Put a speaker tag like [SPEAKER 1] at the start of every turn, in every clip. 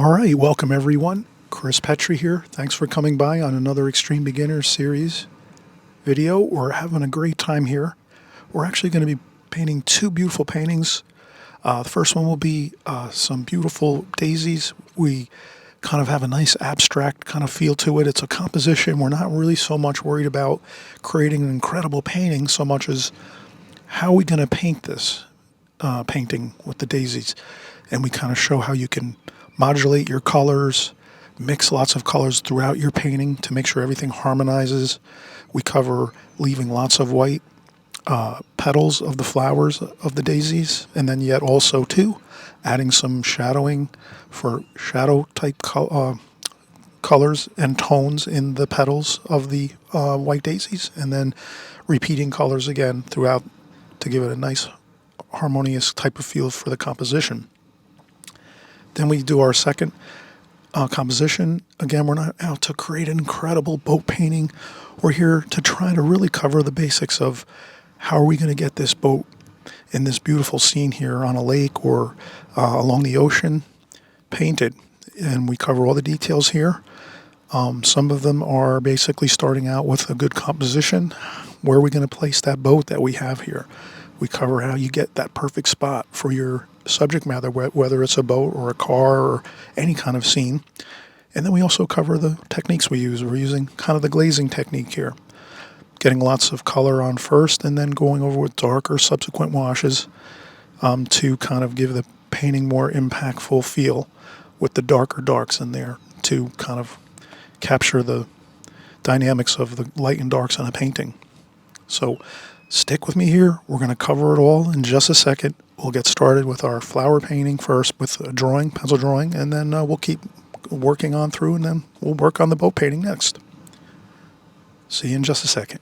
[SPEAKER 1] All right, welcome everyone. Chris Petri here. Thanks for coming by on another Extreme Beginner Series video. We're having a great time here. We're actually going to be painting two beautiful paintings. The first one will be some beautiful daisies. We kind of have a nice abstract kind of feel to it. It's a composition. We're not really so much worried about creating an incredible painting so much as how are we going to paint this painting with the daisies. And we kind of show how you can modulate your colors, mix lots of colors throughout your painting to make sure everything harmonizes. We cover leaving lots of white petals of the flowers of the daisies, and then yet also too adding some shadowing for shadow type colors and tones in the petals of the white daisies, and then repeating colors again throughout to give it a nice harmonious type of feel for the composition. Then we do our second composition. Again, we're not out to create an incredible boat painting. We're here to try to really cover the basics of how are we going to get this boat in this beautiful scene here on a lake or along the ocean painted. And we cover all the details here. Some of them are basically starting out with a good composition. Where are we going to place that boat that we have here? We cover how you get that perfect spot for your subject matter, whether it's a boat or a car or any kind of scene. And then we also cover the techniques we use. We're using kind of the glazing technique here, getting lots of color on first and then going over with darker subsequent washes to kind of give the painting more impactful feel with the darker darks in there to kind of capture the dynamics of the light and darks in a painting. So stick with me here. We're going to cover it all in just a second. We'll get started with our flower painting first with a drawing, pencil drawing, and then we'll keep working on through, and then we'll work on the boat painting next. See you in just a second.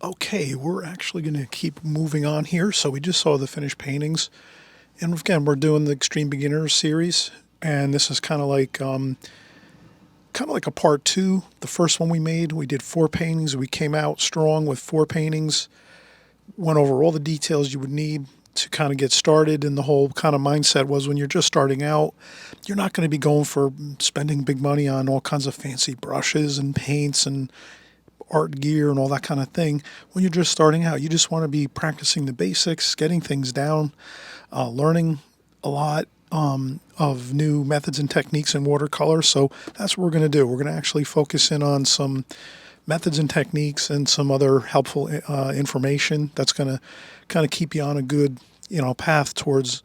[SPEAKER 1] Okay, we're actually going to keep moving on here. So we just saw the finished paintings. And again, we're doing the Extreme Beginner series, and this is kind of like a part two. The first one we did 4 paintings. We came out strong with 4 paintings, went over all the details you would need to kind of get started. And the whole kind of mindset was when you're just starting out, you're not going to be going for spending big money on all kinds of fancy brushes and paints and art gear and all that kind of thing. When you're just starting out, you just want to be practicing the basics, getting things down, learning a lot of new methods and techniques in watercolor. So that's what we're going to do. We're going to actually focus in on some methods and techniques and some other helpful information that's going to kind of keep you on a good, path towards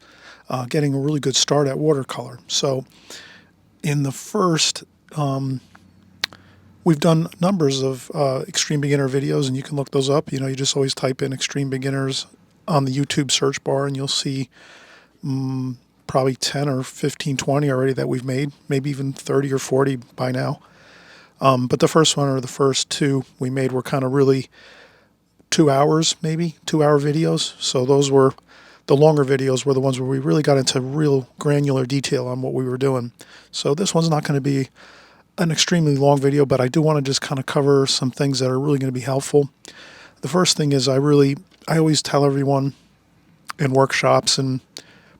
[SPEAKER 1] getting a really good start at watercolor. So in the first, we've done numbers of Extreme Beginner videos, and you can look those up. You just always type in Extreme Beginners on the YouTube search bar, and you'll see probably 10 or 15, 20 already that we've made, maybe even 30 or 40 by now. But the first one or the first 2 we made were kind of really 2 hours, maybe 2-hour videos. So those were the longer videos were the ones where we really got into real granular detail on what we were doing. So this one's not going to be an extremely long video, but I do want to just kind of cover some things that are really going to be helpful. The first thing is I always tell everyone in workshops and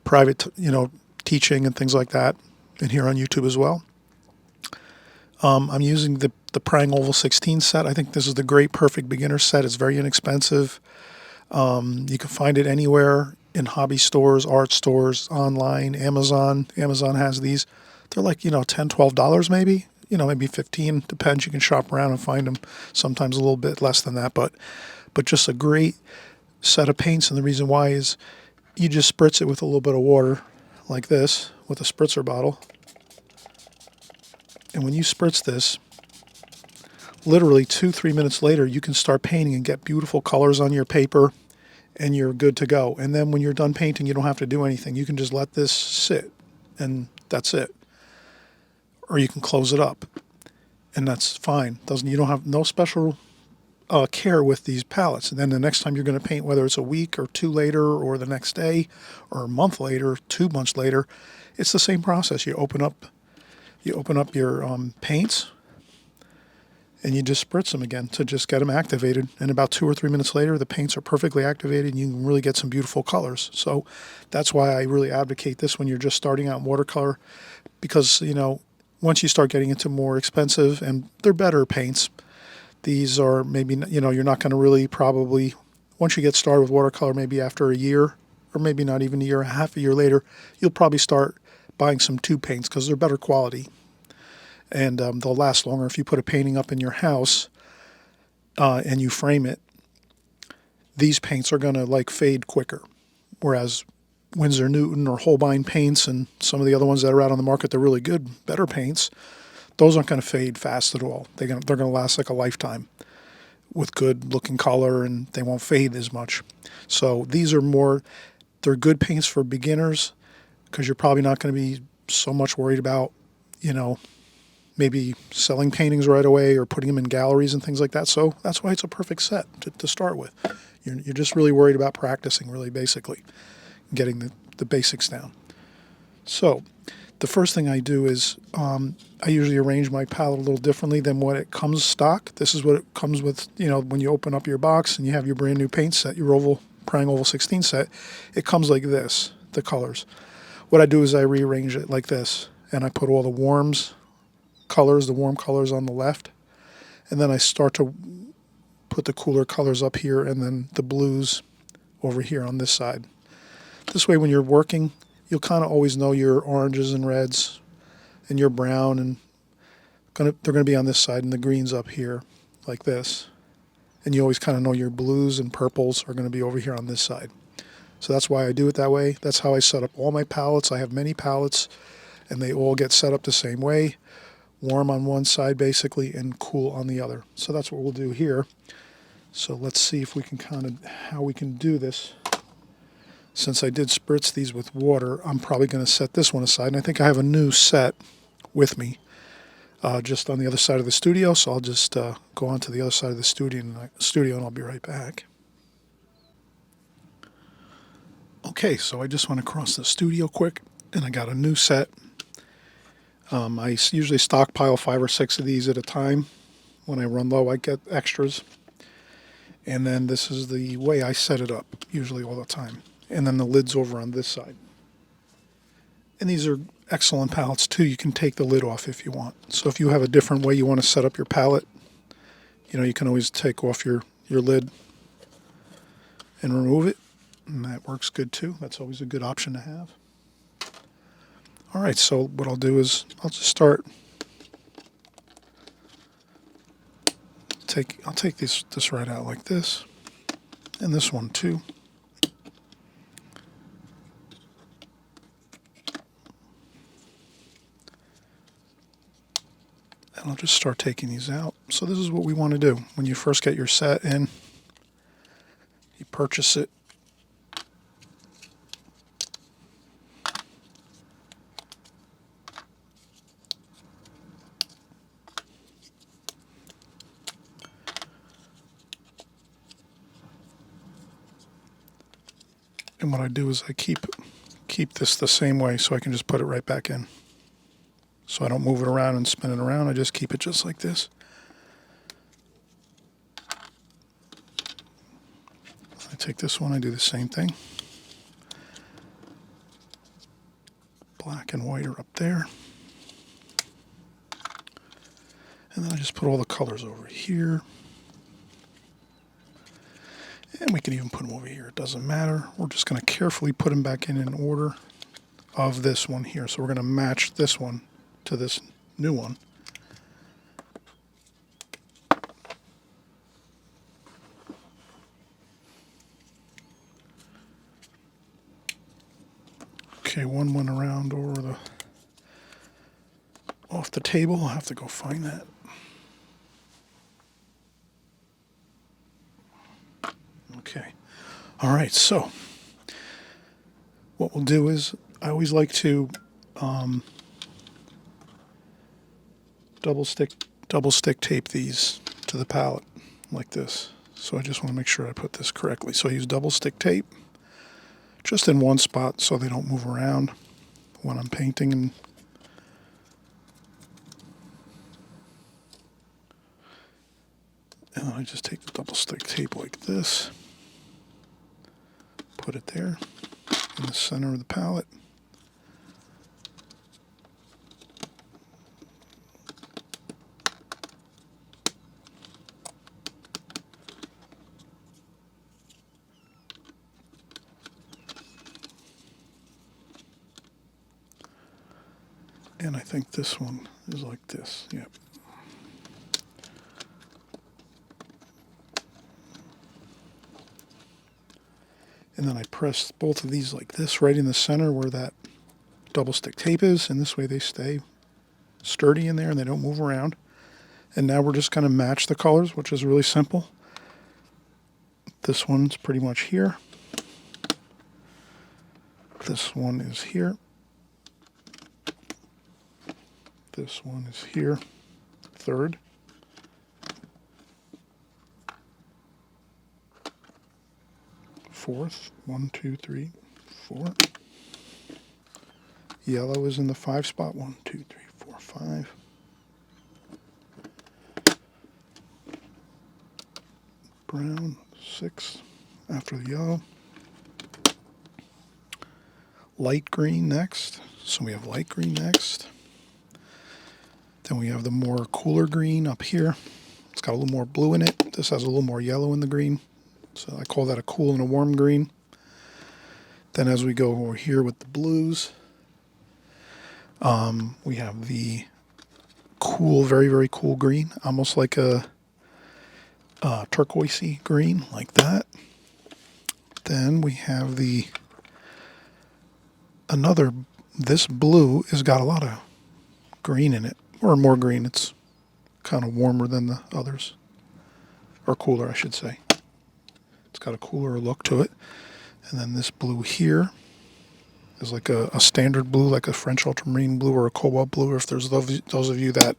[SPEAKER 1] private, teaching and things like that, and here on YouTube as well. I'm using the Prang Oval 16 set. I think this is the great perfect beginner set. It's very inexpensive. You can find it anywhere in hobby stores, art stores, online, Amazon. Amazon has these. They're like, $10, $12 maybe, maybe 15, depends. You can shop around and find them, sometimes a little bit less than that, but just a great set of paints. And the reason why is you just spritz it with a little bit of water like this with a spritzer bottle. And when you spritz this, literally 2-3 minutes later, you can start painting and get beautiful colors on your paper, and you're good to go. And then when you're done painting, you don't have to do anything. You can just let this sit, and that's it. Or you can close it up, and that's fine. You don't have no special care with these palettes. And then the next time you're going to paint, whether it's a week or 2 later or the next day or a month later, 2 months later, it's the same process. You open up your paints, and you just spritz them again to just get them activated. And about 2 or 3 minutes later, the paints are perfectly activated and you can really get some beautiful colors. So that's why I really advocate this when you're just starting out in watercolor, because, you know, once you start getting into more expensive and they're better paints, these are maybe, you know, you're not going to really probably, once you get started with watercolor, maybe after a year, or maybe not even a year, half a year later, you'll probably start buying some tube paints because they're better quality. And they'll last longer. If you put a painting up in your house and you frame it, these paints are going to like fade quicker. Whereas Winsor Newton or Holbein paints and some of the other ones that are out on the market, they're really good, better paints, those aren't going to fade fast at all. They're going to last like a lifetime with good looking color, and they won't fade as much. So these are more, they're good paints for beginners because you're probably not going to be so much worried about, you know, maybe selling paintings right away or putting them in galleries and things like that. So that's why it's a perfect set to start with. You're just really worried about practicing, really, basically, getting the basics down. So the first thing I do is I usually arrange my palette a little differently than what it comes stock. This is what it comes with, you know, when you open up your box and you have your brand new paint set, your Prang Oval 16 set. It comes like this, the colors. What I do is I rearrange it like this, and I put all the warm colors on the left, and then I start to put the cooler colors up here and then the blues over here on this side. This way when you're working, you'll kind of always know your oranges and reds and your brown, and they're going to be on this side, and the greens up here like this. And you always kind of know your blues and purples are going to be over here on this side. So that's why I do it that way. That's how I set up all my palettes. I have many palettes, and they all get set up the same way. Warm on one side basically and cool on the other. So that's what we'll do here. So let's see if we can how we can do this. Since I did spritz these with water, I'm probably going to set this one aside. And I think I have a new set with me just on the other side of the studio. So I'll just go on to the other side of the studio and I'll be right back. Okay, so I just went across the studio quick and I got a new set. I usually stockpile 5 or 6 of these at a time. When I run low, I get extras. And then this is the way I set it up, usually all the time. And then the lid's over on this side. And these are excellent palettes too. You can take the lid off if you want. So if you have a different way you want to set up your palette, you know, you can always take off your lid and remove it. And that works good too. That's always a good option to have. All right, so what I'll do is I'll just start. I'll take this right out like this, and this one too. And I'll just start taking these out. So this is what we want to do when you first get your set in. You purchase it. And what I do is I keep this the same way so I can just put it right back in. So I don't move it around and spin it around. I just keep it just like this. I take this one, I do the same thing. Black and white are up there. And then I just put all the colors over here. And we can even put them over here. It doesn't matter. We're just going to carefully put them back in order of this one here. So we're going to match this one to this new one. Okay, one went around over off the table. I'll have to go find that. Okay. All right, so what we'll do is I always like to double stick tape these to the palette like this. So I just want to make sure I put this correctly. So I use double stick tape just in one spot so they don't move around when I'm painting. And then I just take the double stick tape like this, put it there in the center of the palette. And I think this one is like this, yep. And then I press both of these like this right in the center where that double stick tape is, and this way they stay sturdy in there and they don't move around. And now we're just going to match the colors, which is really simple. This one's pretty much here. This one is here. This one is here, third. Fourth, 1, 2, 3, 4. Yellow is in the 5 spot, 1, 2, 3, 4, 5. Brown, 6 after the yellow. Light green next, so we have light green next. Then we have the more cooler green up here. It's got a little more blue in it. This has a little more yellow in the green. So I call that a cool and a warm green. Then as we go over here with the blues, we have the cool, very, very cool green. Almost like a turquoisey green, like that. Then we have this blue has got a lot of green in it. Or more green, it's kind of warmer than the others. Or cooler, I should say. It's got a cooler look to it. And then this blue here is like a standard blue, like a French ultramarine blue or a cobalt blue. If there's those of you that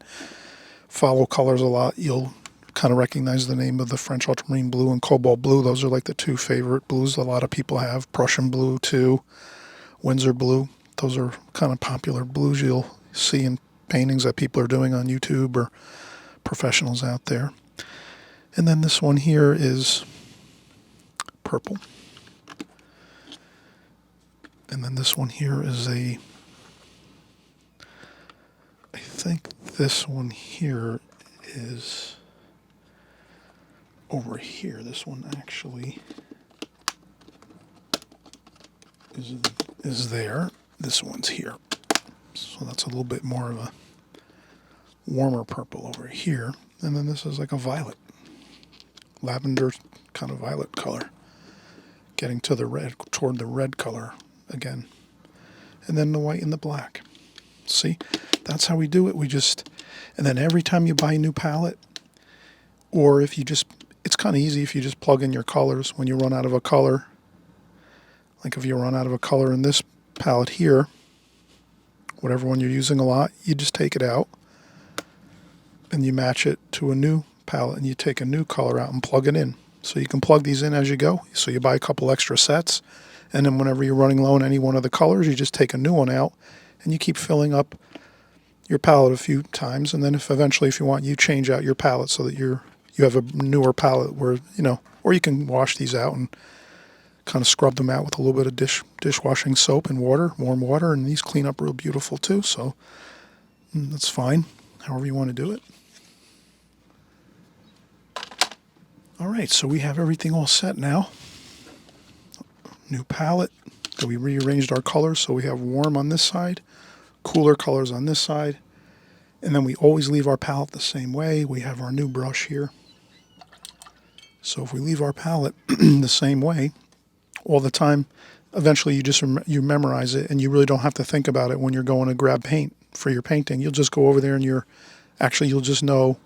[SPEAKER 1] follow colors a lot, you'll kind of recognize the name of the French ultramarine blue and cobalt blue. Those are like the two favorite blues a lot of people have. Prussian blue too, Windsor blue. Those are kind of popular blues you'll see in paintings that people are doing on YouTube or professionals out there. And then this one here is purple. And then this one here is I think this one here is over here. This one actually is there. This one's here. So that's a little bit more of a warmer purple over here. And then this is like a violet, lavender kind of violet color, getting to the red, toward the red color again. And then the white and the black. See, that's how we do it. And then every time you buy a new palette, or if you it's kind of easy if you just plug in your colors when you run out of a color. Like if you run out of a color in this palette here, whatever one you're using a lot, you just take it out and you match it to a new palette and you take a new color out and plug it in. So you can plug these in as you go. So you buy a couple extra sets, and then whenever you're running low on any one of the colors, you just take a new one out and you keep filling up your palette a few times. And then if you want, you change out your palette so that you have a newer palette where, or you can wash these out and kind of scrub them out with a little bit of dishwashing soap and water, warm water, and these clean up real beautiful too. So that's fine, however you want to do it. All right, so we have everything all set now. New palette. So we rearranged our colors so we have warm on this side, cooler colors on this side, and then we always leave our palette the same way. We have our new brush here. So if we leave our palette the same way all the time, eventually you memorize it and you really don't have to think about it when you're going to grab paint for your painting. You'll just go over there and you'll just know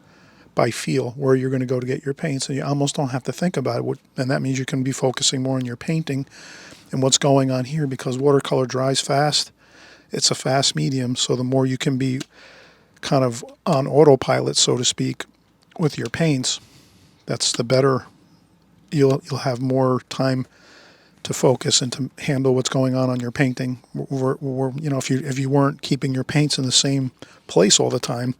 [SPEAKER 1] by feel where you're going to go to get your paints, and you almost don't have to think about it. And that means you can be focusing more on your painting and what's going on here, because watercolor dries fast. It's a fast medium, so the more you can be kind of on autopilot, so to speak, with your paints, that's the better. You'll have more time to focus and to handle what's going on your painting. If you weren't keeping your paints in the same place all the time,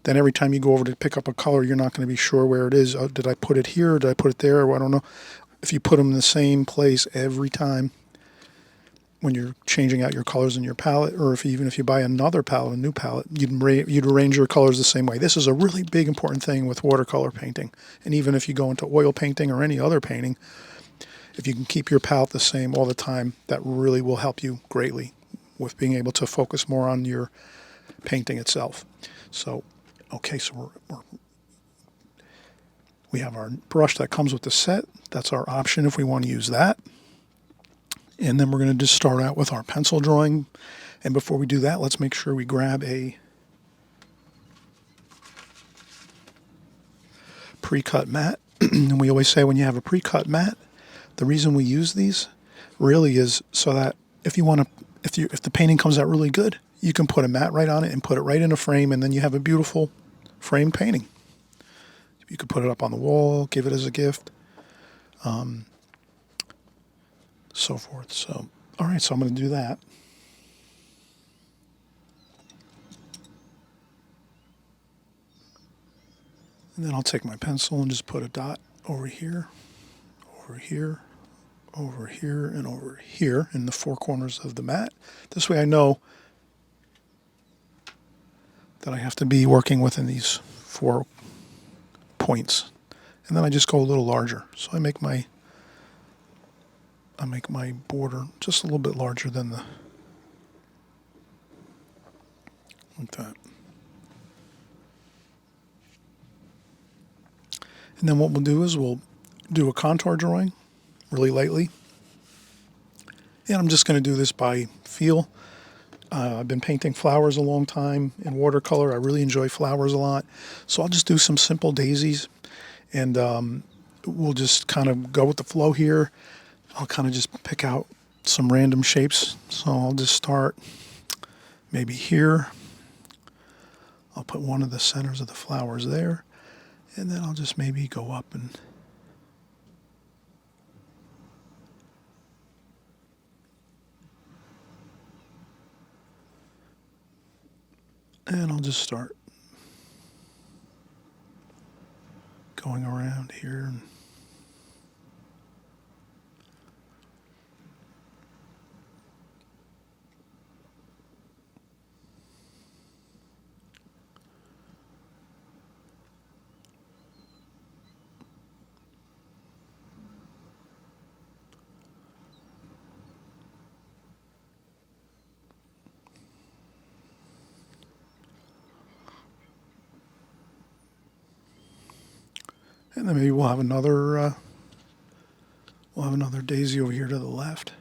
[SPEAKER 1] then every time you go over to pick up a color, you're not going to be sure where it is. Oh, did I put it here? Or did I put it there? Or I don't know. If you put them in the same place every time when you're changing out your colors in your palette, or even if you buy another palette, a new palette, you'd arrange your colors the same way. This is a really big important thing with watercolor painting. And even if you go into oil painting or any other painting, if you can keep your palette the same all the time, that really will help you greatly with being able to focus more on your painting itself. So, okay, so we have our brush that comes with the set. That's our option if we want to use that. And then we're going to just start out with our pencil drawing. And before we do that, let's make sure we grab a pre-cut mat. And we always say when you have a pre-cut mat, the reason we use these really is so that if the painting comes out really good, you can put a mat right on it and put it right in a frame, and then you have a beautiful framed painting. You could put it up on the wall, give it as a gift. So forth. So, all right, so I'm going to do that. And then I'll take my pencil and just put a dot over here, over here, over here, and over here in the four corners of the mat. This way I know that I have to be working within these 4 points. And then I just go a little larger. So I make my border just a little bit larger than like that. And then what we'll do is we'll do a contour drawing really lightly. And I'm just going to do this by feel. I've been painting flowers a long time in watercolor. I really enjoy flowers a lot. So I'll just do some simple daisies, and we'll just kind of go with the flow here. I'll kind of just pick out some random shapes. So I'll just start maybe here. I'll put one of the centers of the flowers there, and then I'll just maybe go up and I'll just start going around here. And then maybe we'll have another daisy over here to the left.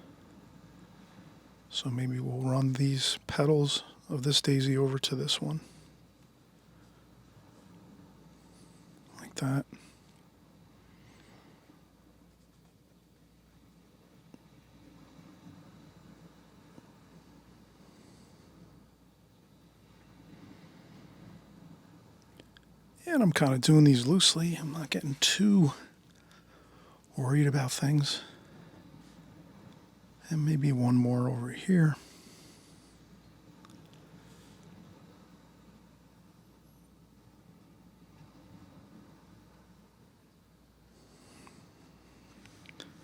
[SPEAKER 1] So maybe we'll run these petals of this daisy over to this one. Like that. And I'm kind of doing these loosely. I'm not getting too worried about things. And maybe one more over here.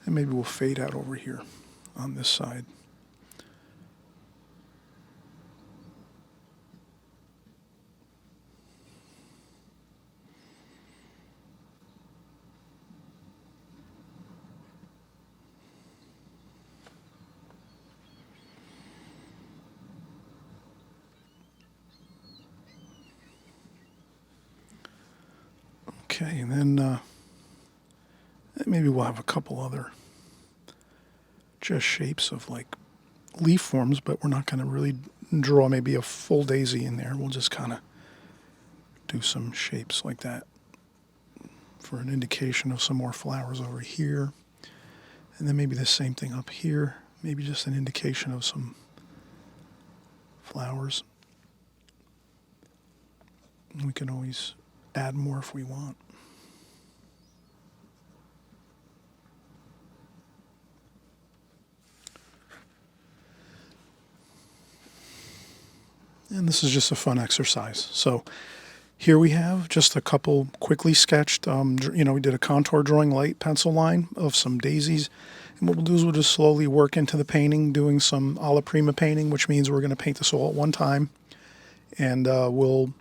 [SPEAKER 1] And maybe we'll fade out over here on this side. Okay, and then maybe we'll have a couple other just shapes of like leaf forms, but we're not going to really draw maybe a full daisy in there. We'll just kind of do some shapes like that for an indication of some more flowers over here. And then maybe the same thing up here, maybe just an indication of some flowers. We can always add more if we want. And this is just a fun exercise. So Here we have just a couple quickly sketched, we did a contour drawing, light pencil line of some daisies. And what we'll do is we'll just slowly work into the painting, doing some alla prima painting, which means we're going to paint this all at one time. And we'll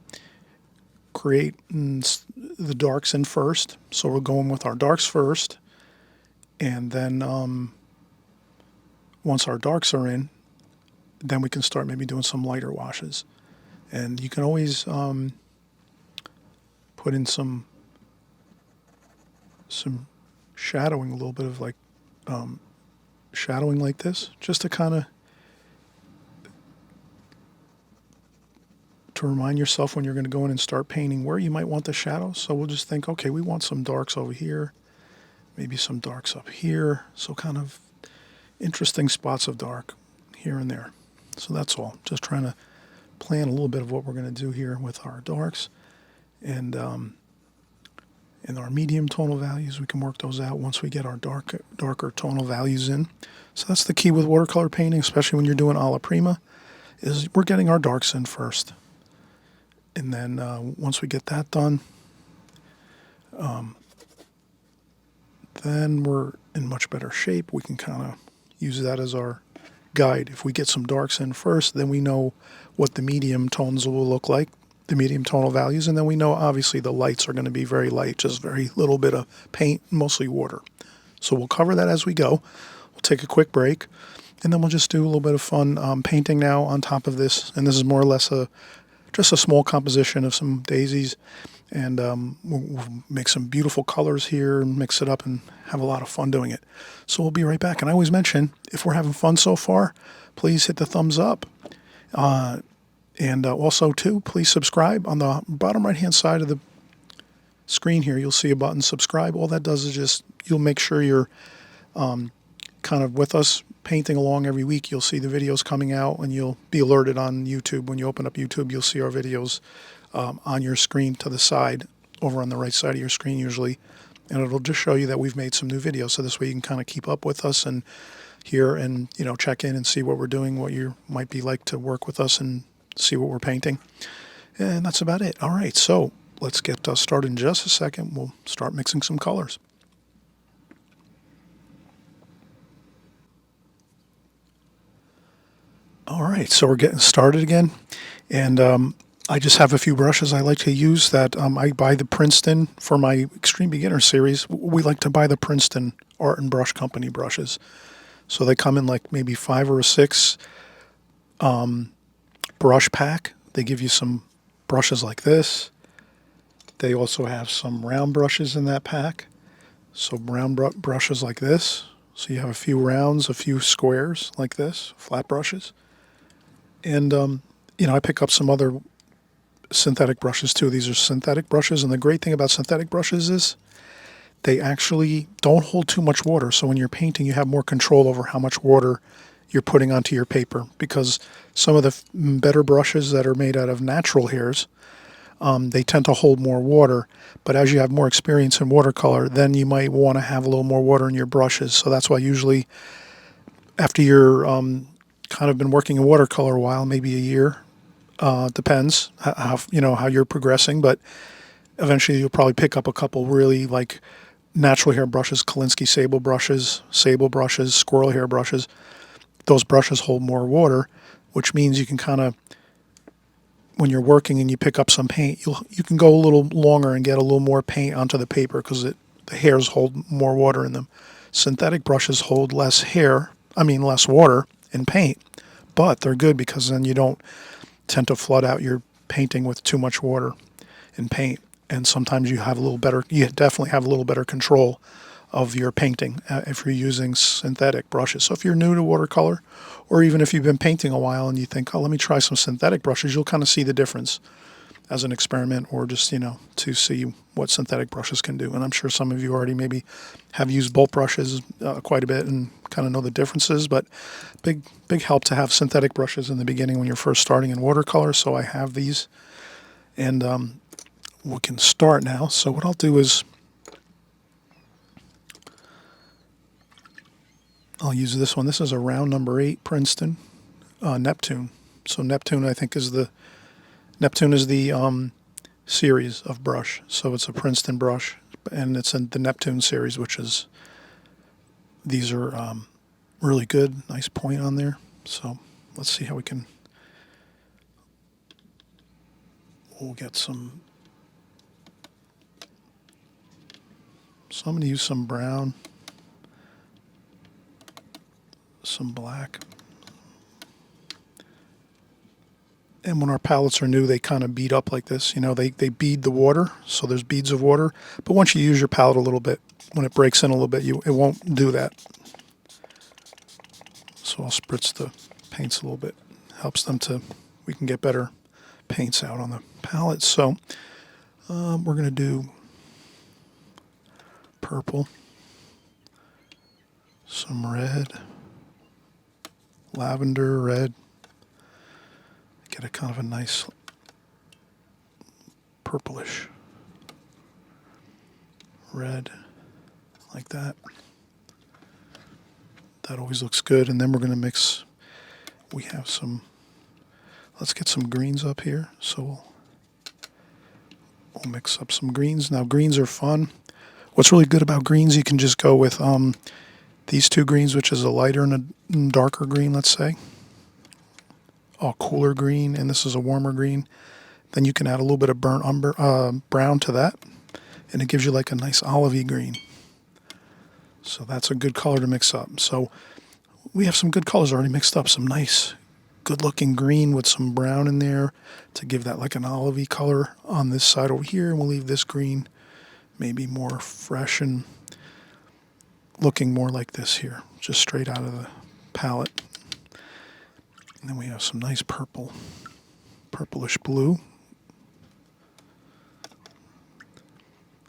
[SPEAKER 1] create the darks in first. So we're going with our darks first. And then once our darks are in, then we can start maybe doing some lighter washes. And you can always put in some shadowing, a little bit of like shadowing like this, just to kind of remind yourself when you're going to go in and start painting where you might want the shadows. So we'll just think, okay, we want some darks over here, maybe some darks up here. So kind of interesting spots of dark here and there. So that's all. Just trying to plan a little bit of what we're going to do here with our darks. And in our medium tonal values, we can work those out once we get our darker tonal values in. So that's the key with watercolor painting, especially when you're doing alla prima, is we're getting our darks in first. And then once we get that done, then we're in much better shape. We can kind of use that as our guide. If we get some darks in first, then we know what the medium tones will look like, the medium tonal values, and then we know obviously the lights are going to be very light, just very little bit of paint, mostly water. So we'll cover that as we go. We'll take a quick break, and then we'll just do a little bit of fun painting now on top of this. And this is more or less just a small composition of some daisies, and we'll make some beautiful colors here and mix it up and have a lot of fun doing it. So we'll be right back. And I always mention, if we're having fun so far, please hit the thumbs up. And also, too, please subscribe. On the bottom right-hand side of the screen here, you'll see a button, subscribe. All that does is just, you'll make sure you're kind of with us painting along every week. You'll see the videos coming out, and you'll be alerted on YouTube. When you open up YouTube, you'll see our videos on your screen to the side, over on the right side of your screen usually. And it'll just show you that we've made some new videos. So this way you can kind of keep up with us and hear and, check in and see what we're doing, what you might be like to work with us and see what we're painting. And that's about it. All right, so let's get started in just a second. We'll start mixing some colors. All right, so we're getting started again. And I just have a few brushes I like to use that I buy the Princeton for my Extreme Beginner series. We like to buy the Princeton Art and Brush Company brushes. So they come in like maybe 5 or 6 brush pack. They give you some brushes like this. They also have some round brushes in that pack. So round brushes like this. So you have a few rounds, a few squares like this, flat brushes. And, I pick up some other synthetic brushes too. These are synthetic brushes. And the great thing about synthetic brushes is they actually don't hold too much water. So when you're painting, you have more control over how much water you're putting onto your paper, because some of the better brushes that are made out of natural hairs, they tend to hold more water. But as you have more experience in watercolor, then you might want to have a little more water in your brushes. So that's why usually after you're kind of been working in watercolor a while, maybe a year, depends how you're progressing, but eventually you'll probably pick up a couple really like natural hair brushes, Kolinsky sable brushes, squirrel hair brushes. Those brushes hold more water, which means you can kind of, when you're working and you pick up some paint, you can go a little longer and get a little more paint onto the paper because the hairs hold more water in them. Synthetic brushes hold less water in paint, but they're good because then you don't tend to flood out your painting with too much water in paint. And sometimes you definitely have a little better control of your painting if you're using synthetic brushes. So if you're new to watercolor, or even if you've been painting a while and you think, let me try some synthetic brushes, you'll kind of see the difference as an experiment, or just, to see what synthetic brushes can do. And I'm sure some of you already maybe have used both brushes quite a bit and kind of know the differences, but big help to have synthetic brushes in the beginning when you're first starting in watercolor. So I have these, and we can start now. So what I'll do is I'll use this one. This is a round number 8 Princeton Neptune. So Neptune, I think, is the series of brush. So it's a Princeton brush, and it's in the Neptune series, which is, these are really good. Nice point on there. So let's see how we can, we'll get some, so I'm going to use some brown, some black. And when our palettes are new, they kind of bead up like this. You know, they bead the water, so there's beads of water. But once you use your palette a little bit, when it breaks in a little bit, it won't do that. So I'll spritz the paints a little bit. Helps them to, we can get better paints out on the palette. So we're going to do purple, some red, lavender, red. Get a kind of a nice purplish red like that. That always looks good. And then we're going to mix, we have some, let's get some greens up here. So we'll mix up some greens. Now greens are fun. What's really good about greens, you can just go with these two greens, which is a lighter and a darker green, let's say. A cooler green, and this is a warmer green. Then you can add a little bit of burnt umber, brown to that, and it gives you like a nice olivey green. So that's a good color to mix up. So we have some good colors already mixed up. Some nice, good-looking green with some brown in there to give that like an olivey color on this side over here. And we'll leave this green maybe more fresh and looking more like this here, just straight out of the palette. And then we have some nice purple, purplish blue.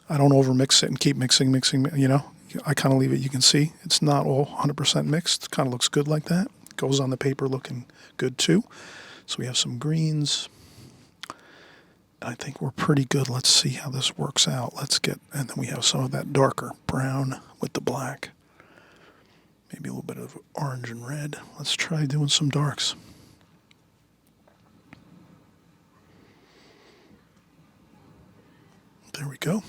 [SPEAKER 1] I don't overmix it and keep mixing, you know. I kind of leave it, you can see, it's not all 100% mixed. It kind of looks good like that. Goes on the paper looking good too. So we have some greens. I think we're pretty good. Let's see how this works out. And then we have some of that darker brown with the black. Maybe a little bit of orange and red. Let's try doing some darks. There we go.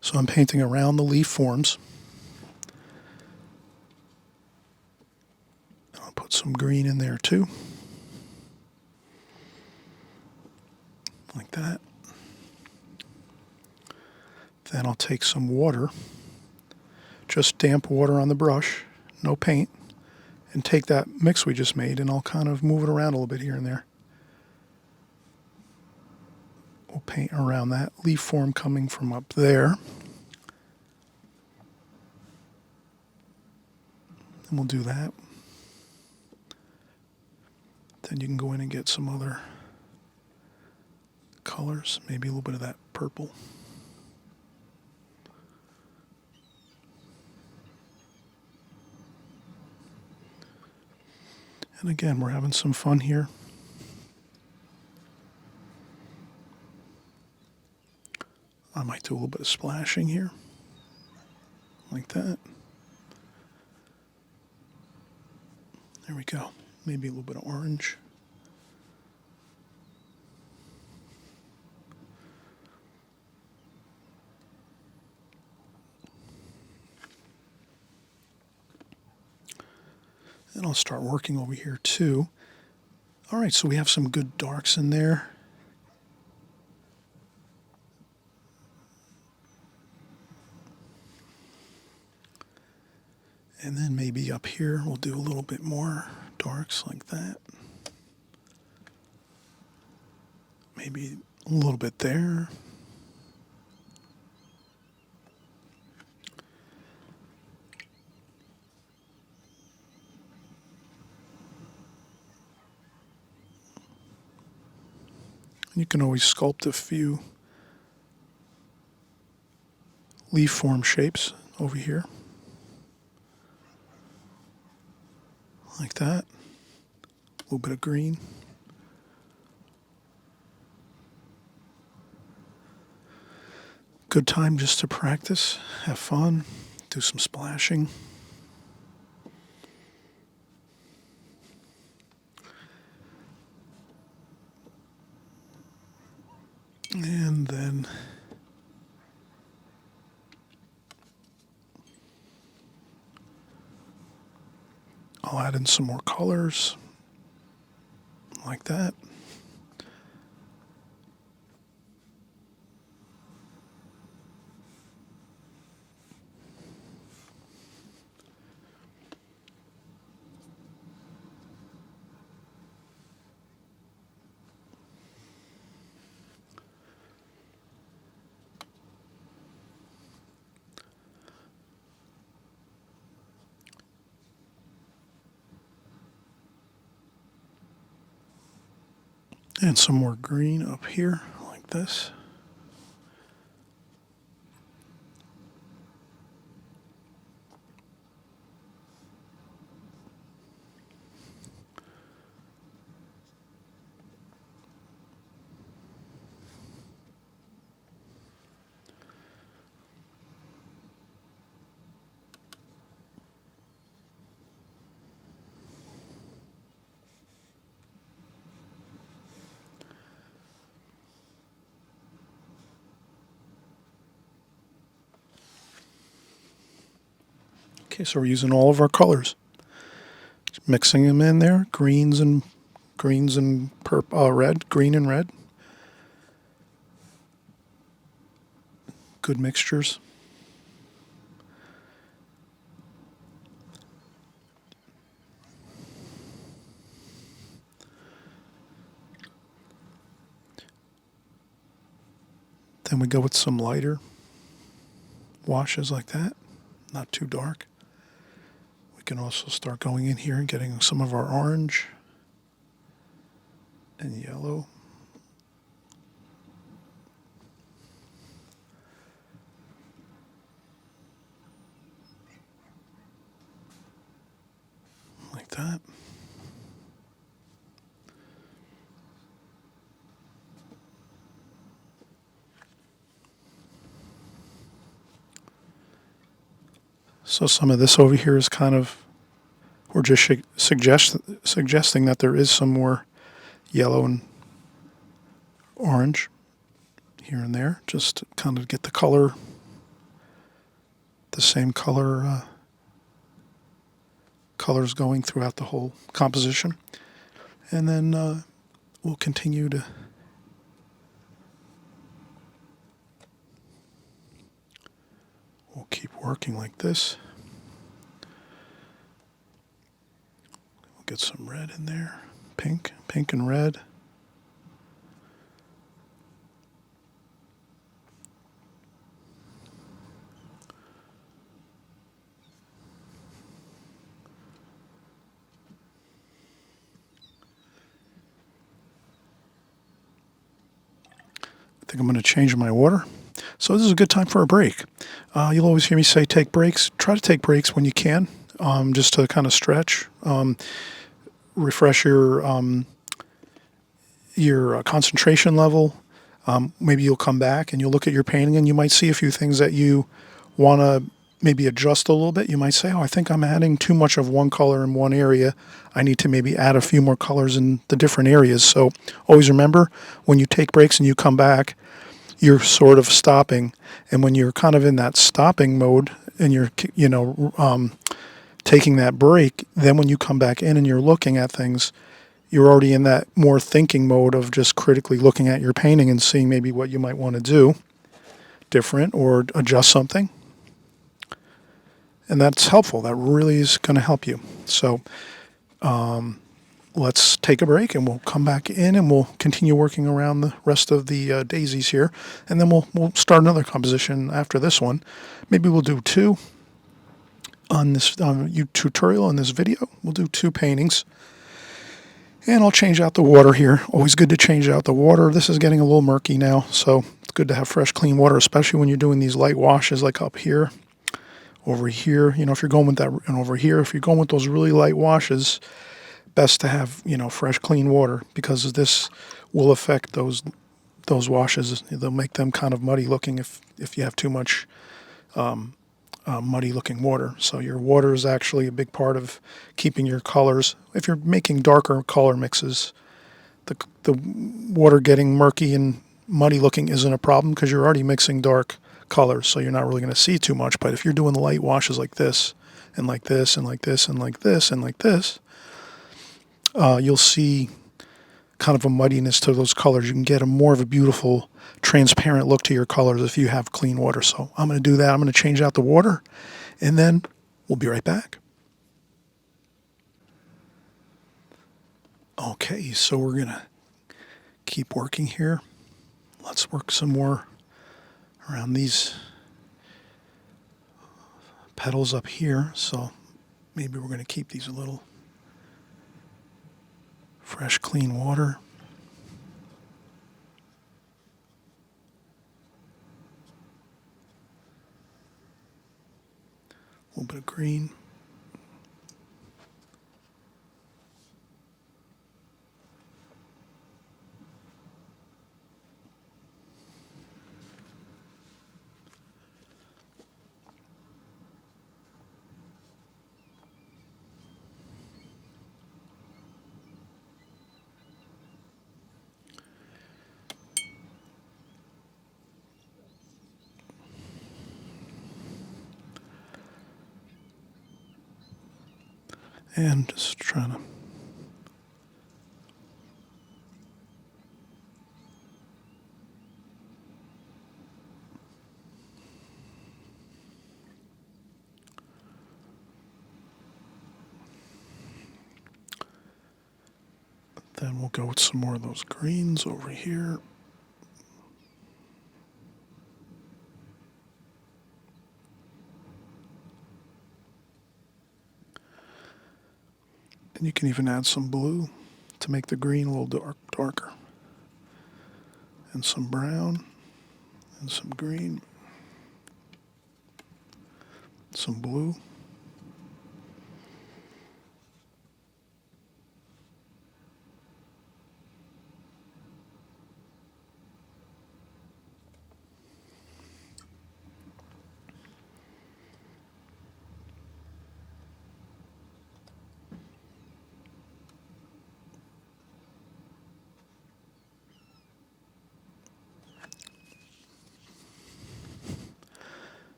[SPEAKER 1] So I'm painting around the leaf forms. I'll put some green in there too. Like that. Then I'll take some water, just damp water on the brush, no paint, and take that mix we just made, and I'll kind of move it around a little bit here and there. We'll paint around that leaf form coming from up there. And we'll do that. Then you can go in and get some other colors, maybe a little bit of that purple. And again, we're having some fun here. I might do a little bit of splashing here, like that. There we go. Maybe a little bit of orange. And I'll start working over here too. All right, so we have some good darks in there. And then maybe up here we'll do a little bit more darks like that. Maybe a little bit there. You can always sculpt a few leaf form shapes over here. Like that. A little bit of green. Good time just to practice, have fun, do some splashing. I'll add in some more colors like that. And some more green up here, like this. Okay, so we're using all of our colors. Just mixing them in there, greens and red, green and red. Good mixtures. Then we go with some lighter washes like that, not too dark. We can also start going in here and getting some of our orange and yellow. Like that. So some of this over here is kind of, we're just suggesting that there is some more yellow and orange here and there, just to kind of get the color, the same colors going throughout the whole composition. And then we'll continue to keep working like this. We'll get some red in there, pink and red. I think I'm going to change my water. So this is a good time for a break. You'll always hear me say take breaks. Try to take breaks when you can, just to kind of stretch, refresh your concentration level. Maybe you'll come back and you'll look at your painting and you might see a few things that you want to maybe adjust a little bit. You might say, oh, I think I'm adding too much of one color in one area. I need to maybe add a few more colors in the different areas. So always remember, when you take breaks and you come back, you're sort of stopping. And when you're kind of in that stopping mode and you're, taking that break, then when you come back in and you're looking at things, you're already in that more thinking mode of just critically looking at your painting and seeing maybe what you might want to do different or adjust something. And that's helpful. That really is going to help you. So let's take a break and we'll come back in and we'll continue working around the rest of the daisies here. And then we'll start another composition after this one. Maybe we'll do two on this tutorial, in this video. We'll do two paintings. And I'll change out the water here. Always good to change out the water. This is getting a little murky now, so it's good to have fresh, clean water, especially when you're doing these light washes like up here. Over here, if you're going with that, and over here, if you're going with those really light washes, best to have, fresh, clean water, because this will affect those washes. They'll make them kind of muddy looking if you have too much muddy looking water. So your water is actually a big part of keeping your colors. If you're making darker color mixes, the water getting murky and muddy looking isn't a problem because you're already mixing dark colors, so you're not really going to see too much. But if you're doing the light washes like this, and like this and like this and like this and like this, you'll see kind of a muddiness to those colors. You can get a more of a beautiful transparent look to your colors if you have clean water. So I'm going to do that. I'm going to change out the water, and then we'll be right back. Okay, so we're going to keep working here. Let's work some more around these petals up here. So maybe we're going to keep these a little fresh, clean water. A little bit of green. And just trying to then we'll go with some more of those greens over here. And you can even add some blue to make the green a little darker. And some brown, and some green, some blue.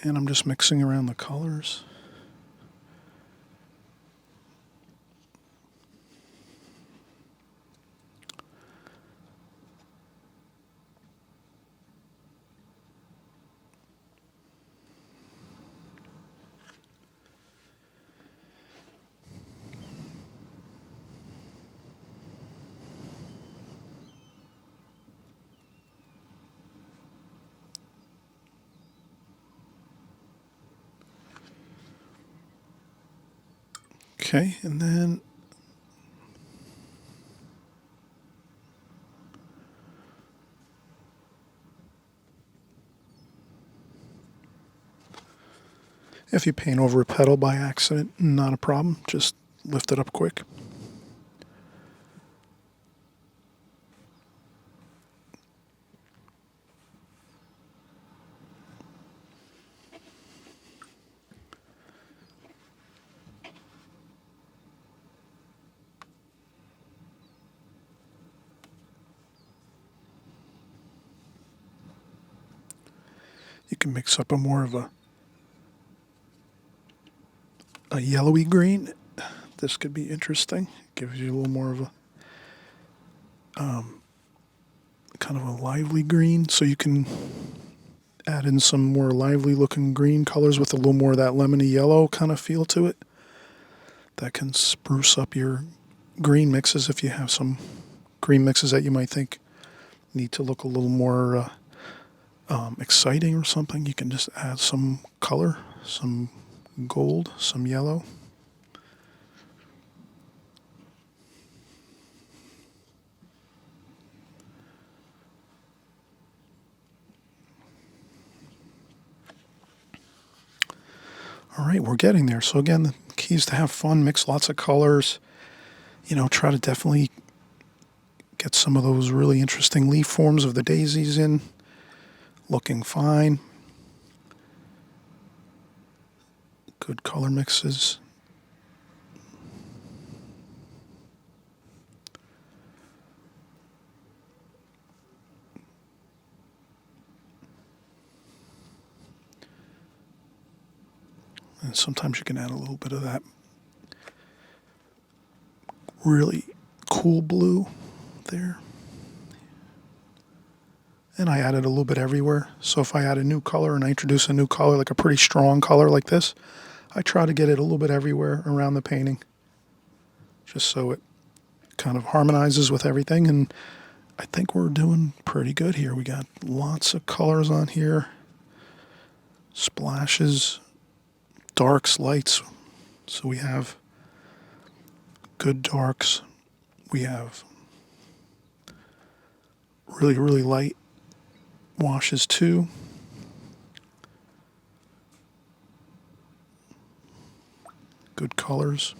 [SPEAKER 1] And I'm just mixing around the colors. Okay, and then if you paint over a petal by accident, not a problem. Just lift it up quick. You can mix up a more of a yellowy green. This could be interesting. Gives you a little more of a kind of a lively green, so you can add in some more lively looking green colors with a little more of that lemony yellow kind of feel to it. That can spruce up your green mixes if you have some green mixes that you might think need to look a little more exciting or something. You can just add some color, some gold, some yellow. All right, we're getting there. So again, the key is to have fun, mix lots of colors. You know, try to definitely Get some of those really interesting leaf forms of the daisies in. Looking fine. Good color mixes. And sometimes you can add a little bit of that really cool blue there. And I added a little bit everywhere. So if I add a new color and I introduce a new color, like a pretty strong color like this, I try to get it a little bit everywhere around the painting, just so it kind of harmonizes with everything. And I think we're doing pretty good here. We got lots of colors on here, splashes, darks, lights. So we have good darks. We have really, really light washes too. Good colors.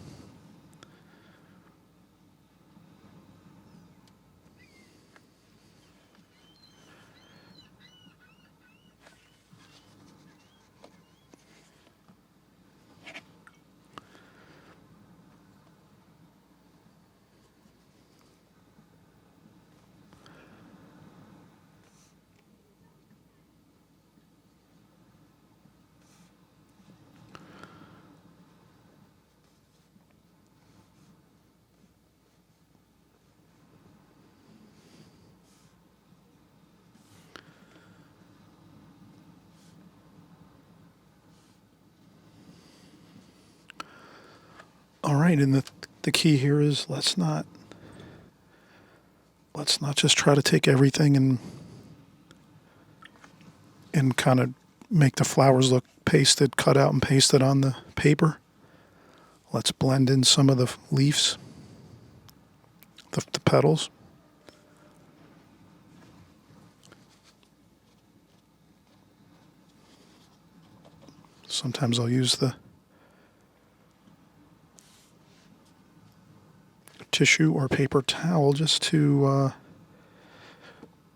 [SPEAKER 1] All right, and the key here is let's not just try to take everything and kind of make the flowers look pasted, cut out and pasted on the paper. Let's blend in some of the leaves, the petals. Sometimes I'll use the tissue or paper towel just to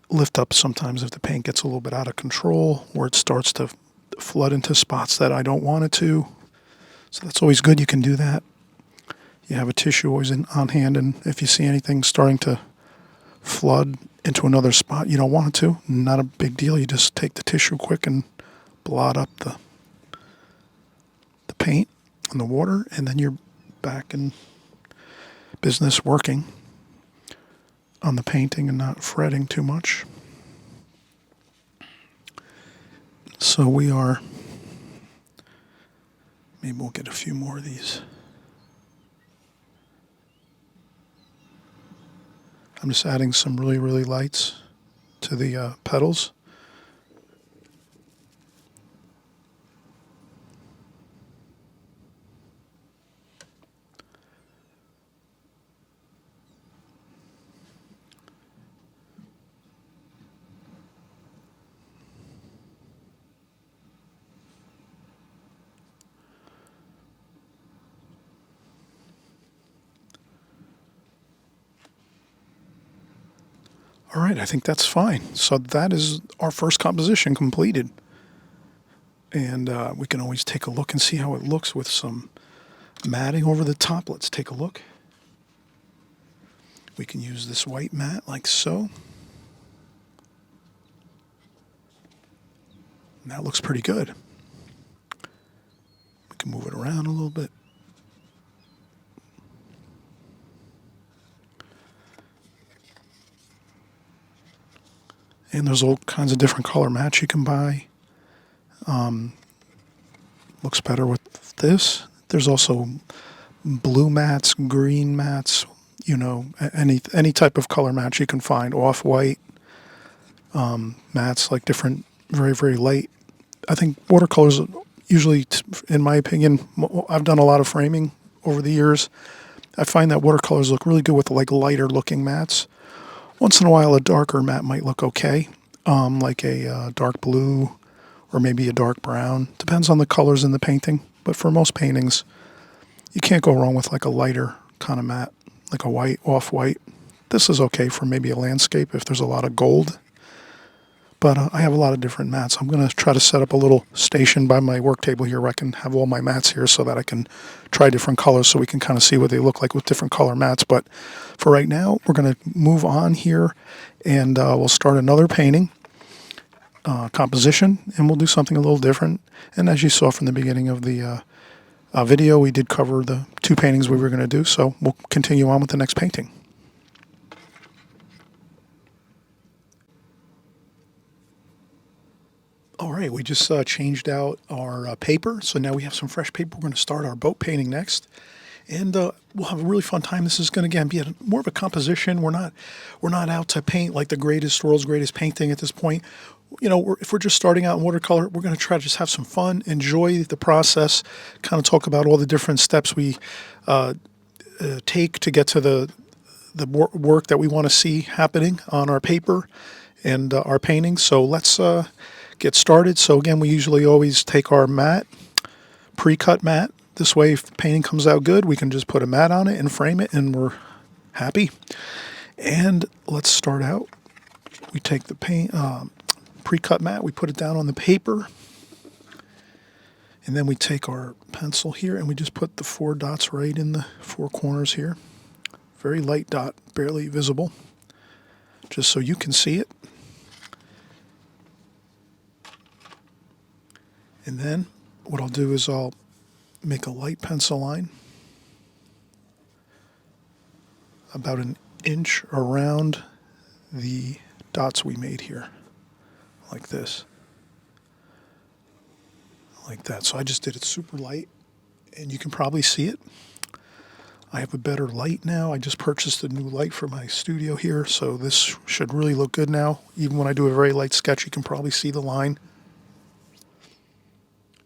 [SPEAKER 1] lift up sometimes if the paint gets a little bit out of control, or it starts to flood into spots that I don't want it to. So that's always good. You can do that. You have a tissue always on hand, and if you see anything starting to flood into another spot you don't want it to, not a big deal. You just take the tissue quick and blot up the paint and the water, and then you're back in business working on the painting and not fretting too much. So we are, maybe we'll get a few more of these. I'm just adding some really, really lights to the petals. All right, I think that's fine. So that is our first composition completed. And we can always take a look and see how it looks with some matting over the top. Let's take a look. We can use this white mat like so. And that looks pretty good. We can move it around a little bit. And there's all kinds of different color mats you can buy. Looks better with this. There's also blue mats, green mats, any type of color mats you can find. Off-white mats, like different, very, very light. I think watercolors usually, in my opinion, I've done a lot of framing over the years. I find that watercolors look really good with like lighter looking mats. Once in a while, a darker matte might look okay, like a dark blue or maybe a dark brown. Depends on the colors in the painting. But for most paintings, you can't go wrong with like a lighter kind of matte, like a white, off-white. This is okay for maybe a landscape if there's a lot of gold. But I have a lot of different mats. I'm going to try to set up a little station by my work table here where I can have all my mats here so that I can try different colors so we can kind of see what they look like with different color mats. But for right now, we're going to move on here and we'll start another painting composition, and we'll do something a little different. And as you saw from the beginning of the video, we did cover the two paintings we were going to do, so we'll continue on with the next painting. All right, we just changed out our paper, so now we have some fresh paper. We're going to start our boat painting next, and we'll have a really fun time. This is going to again be more of a composition. We're not out to paint like the world's greatest painting at this point. You know, if we're just starting out in watercolor, we're going to try to just have some fun, enjoy the process, kind of talk about all the different steps we take to get to the work that we want to see happening on our paper and our paintings. So let's get started. So again, we usually always take our mat, pre-cut mat. This way, if the painting comes out good, we can just put a mat on it and frame it, and we're happy. And let's start out. We take the pre-cut mat, we put it down on the paper, and then we take our pencil here and we just put the 4 dots right in the 4 corners here. Very light dot, barely visible, just so you can see it. And then what I'll do is I'll make a light pencil line about an inch around the dots we made here, like this, like that. So I just did it super light, and you can probably see it. I have a better light now. I just purchased a new light for my studio here, so this should really look good now. Even when I do a very light sketch, you can probably see the line.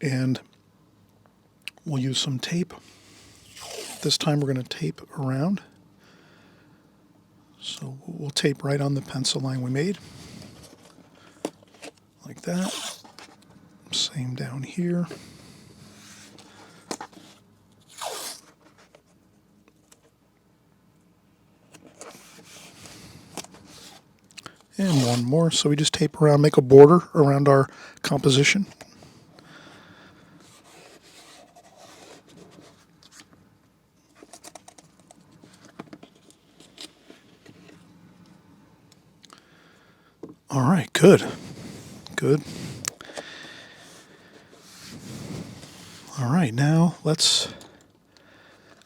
[SPEAKER 1] And we'll use some tape. This time we're going to tape around. So we'll tape right on the pencil line we made, like that. Same down here. And one more. So we just tape around, make a border around our composition. All right, good. Good. All right, now let's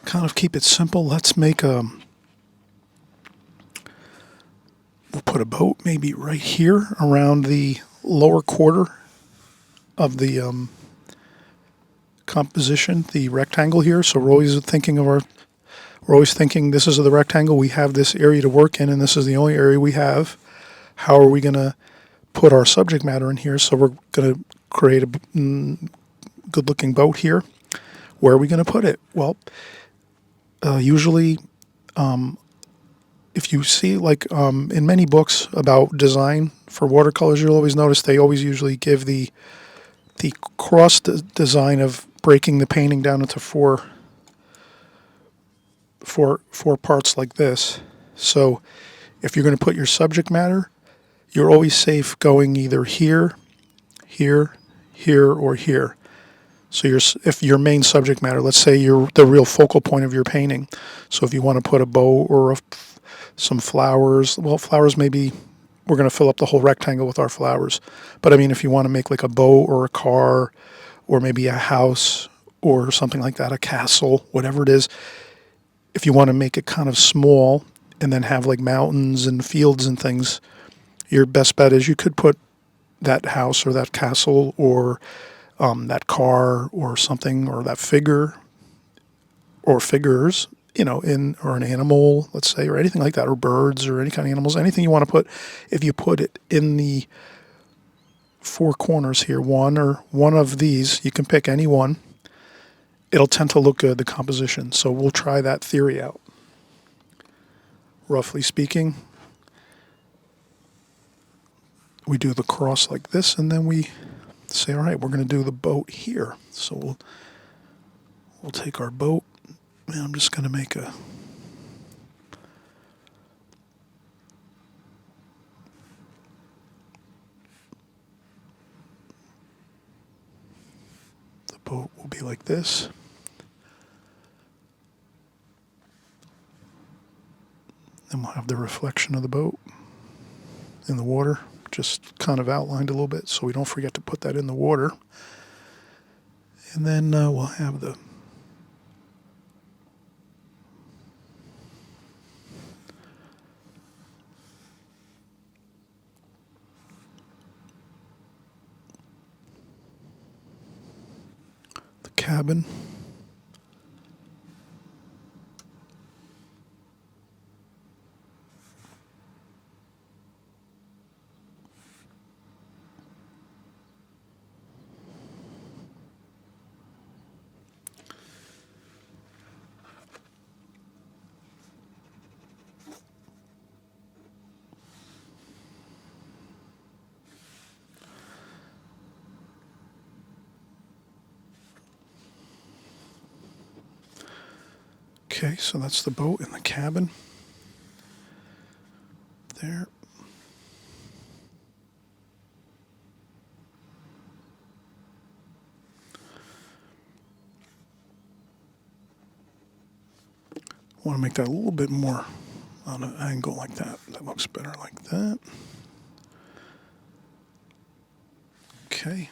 [SPEAKER 1] kind of keep it simple. Let's make we'll put a boat maybe right here around the lower quarter of the composition, the rectangle here. So we're always thinking this is the rectangle. We have this area to work in, and this is the only area we have. How are we going to put our subject matter in here? So we're going to create a good-looking boat here. Where are we going to put it? Well, usually, if you see, like in many books about design for watercolors, you'll always notice they always usually give the cross design of breaking the painting down into four parts like this. So if you're going to put your subject matter, you're always safe going either here, here, here, or here. So if your main subject matter, let's say you're the real focal point of your painting. So if you want to put a bow or some flowers, well, flowers maybe we're going to fill up the whole rectangle with our flowers. But I mean, if you want to make like a bow or a car or maybe a house or something like that, a castle, whatever it is, if you want to make it kind of small and then have like mountains and fields and things, your best bet is you could put that house or that castle or that car or something or that figure or figures, or an animal, let's say, or anything like that, or birds or any kind of animals, anything you want to put. If you put it in the 4 corners here, one of these, you can pick any one, it'll tend to look good, the composition. So we'll try that theory out. Roughly speaking, we do the cross like this, and then we say, all right, we're going to do the boat here. So we'll take our boat, and I'm just going to make a boat will be like this. Then we'll have the reflection of the boat in the water, just kind of outlined a little bit so we don't forget to put that in the water. And then we'll have the cabin. Okay, so that's the boat and the cabin. There. I want to make that a little bit more on an angle like that. That looks better like that. Okay.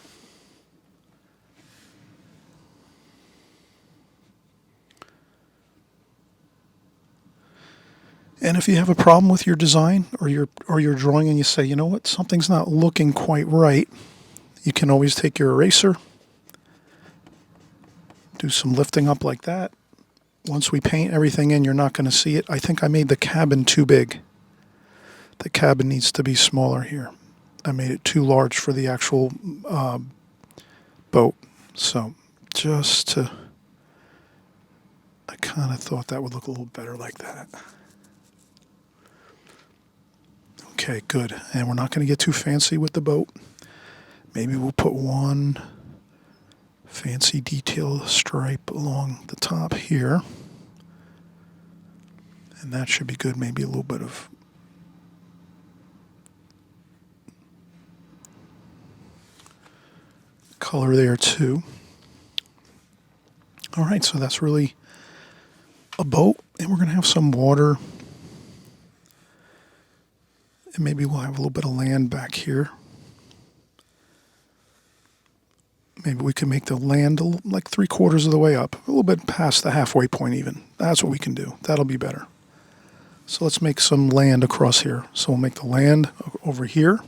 [SPEAKER 1] And if you have a problem with your design or your drawing and you say, you know what, something's not looking quite right, you can always take your eraser, do some lifting up like that. Once we paint everything in, you're not going to see it. I think I made the cabin too big. The cabin needs to be smaller here. I made it too large for the actual boat. So just to, I kind of thought that would look a little better like that. Okay, good. And we're not going to get too fancy with the boat. Maybe we'll put one fancy detail stripe along the top here. And that should be good. Maybe a little bit of color there too. All right, so that's really a boat. And we're going to have some water. And maybe we'll have a little bit of land back here. Maybe we can make the land like 3/4 of the way up, a little bit past the halfway point even. That's what we can do. That'll be better. So let's make some land across here. So we'll make the land over here.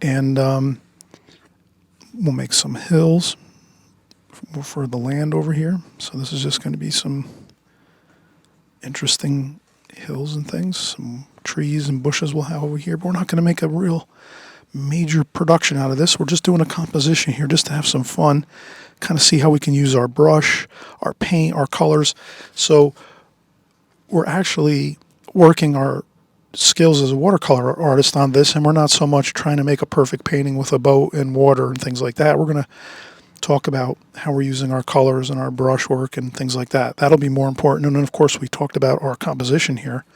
[SPEAKER 1] And we'll make some hills for the land over here. So this is just going to be some interesting hills and things, some trees and bushes we'll have over here, but we're not going to make a real major production out of this. We're just doing a composition here just to have some fun, kind of see how we can use our brush, our paint, our colors. So we're actually working our skills as a watercolor artist on this, and we're not so much trying to make a perfect painting with a boat and water and things like that. We're going to talk about how we're using our colors and our brush work and things like that. That'll be more important. And then, of course, we talked about our composition here.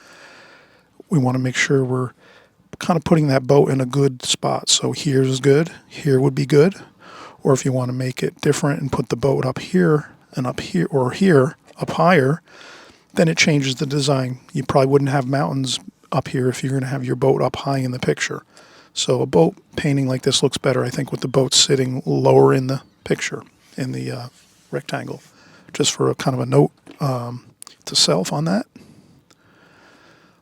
[SPEAKER 1] We want to make sure we're kind of putting that boat in a good spot. So here's good, here would be good. Or if you want to make it different and put the boat up here and up here, or here, up higher, then it changes the design. You probably wouldn't have mountains up here if you're going to have your boat up high in the picture. So a boat painting like this looks better, I think, with the boat sitting lower in the picture, in the rectangle. Just for a kind of a note to self on that.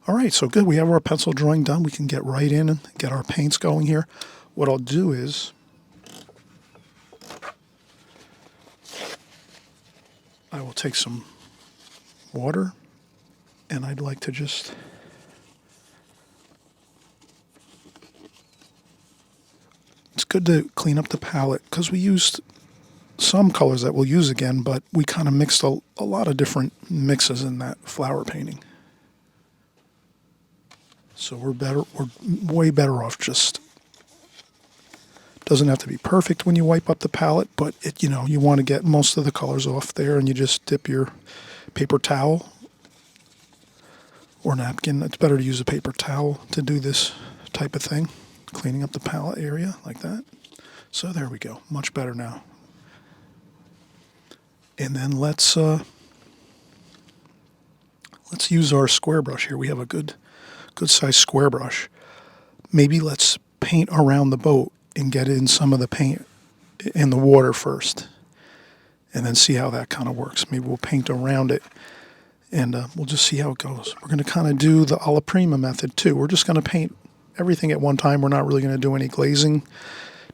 [SPEAKER 1] All right, so good. We have our pencil drawing done. We can get right in and get our paints going here. What I'll do is I will take some water, and I'd like to just it's good to clean up the palette because we used some colors that we'll use again, but we kind of mixed a lot of different mixes in that flower painting. So we're way better off just, doesn't have to be perfect when you wipe up the palette, but you want to get most of the colors off there, and you just dip your paper towel or napkin. It's better to use a paper towel to do this type of thing, cleaning up the palette area like that. So there we go, much better now. And then let's use our square brush here. We have a good size square brush. Maybe let's paint around the boat and get in some of the paint in the water first, and then see how that kind of works. Maybe we'll paint around it, and we'll just see how it goes. We're going to kind of do the alla prima method too. We're just going to paint everything at one time. We're not really going to do any glazing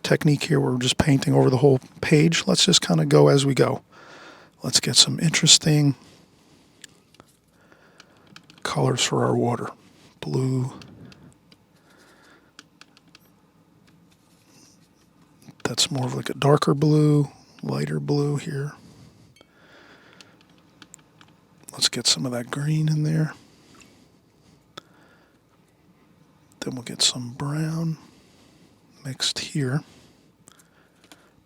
[SPEAKER 1] technique here. We're just painting over the whole page. Let's just kind of go as we go. Let's get some interesting colors for our water. Blue. That's more of like a darker blue, lighter blue here. Let's get some of that green in there. Then we'll get some brown mixed here.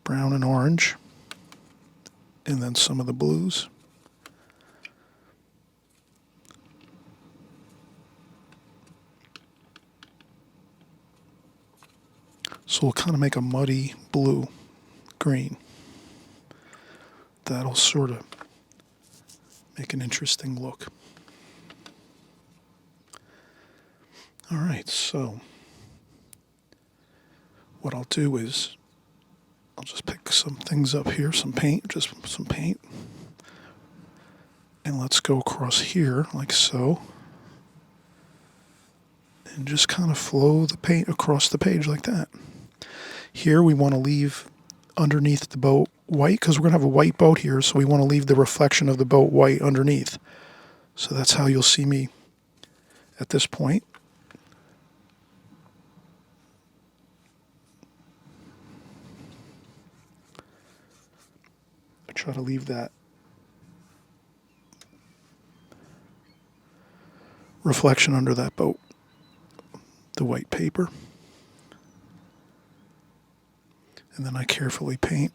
[SPEAKER 1] Brown and orange. And then some of the blues. So we'll kind of make a muddy blue, green. That'll sort of make an interesting look. All right, so what I'll do is I'll just pick some things up here, some paint, just some paint. And let's go across here like so. And just kind of flow the paint across the page like that. Here we want to leave underneath the boat white because we're going to have a white boat here, so we want to leave the reflection of the boat white underneath. So that's how you'll see me at this point. I try to leave that reflection under that boat, the white paper. And then I carefully paint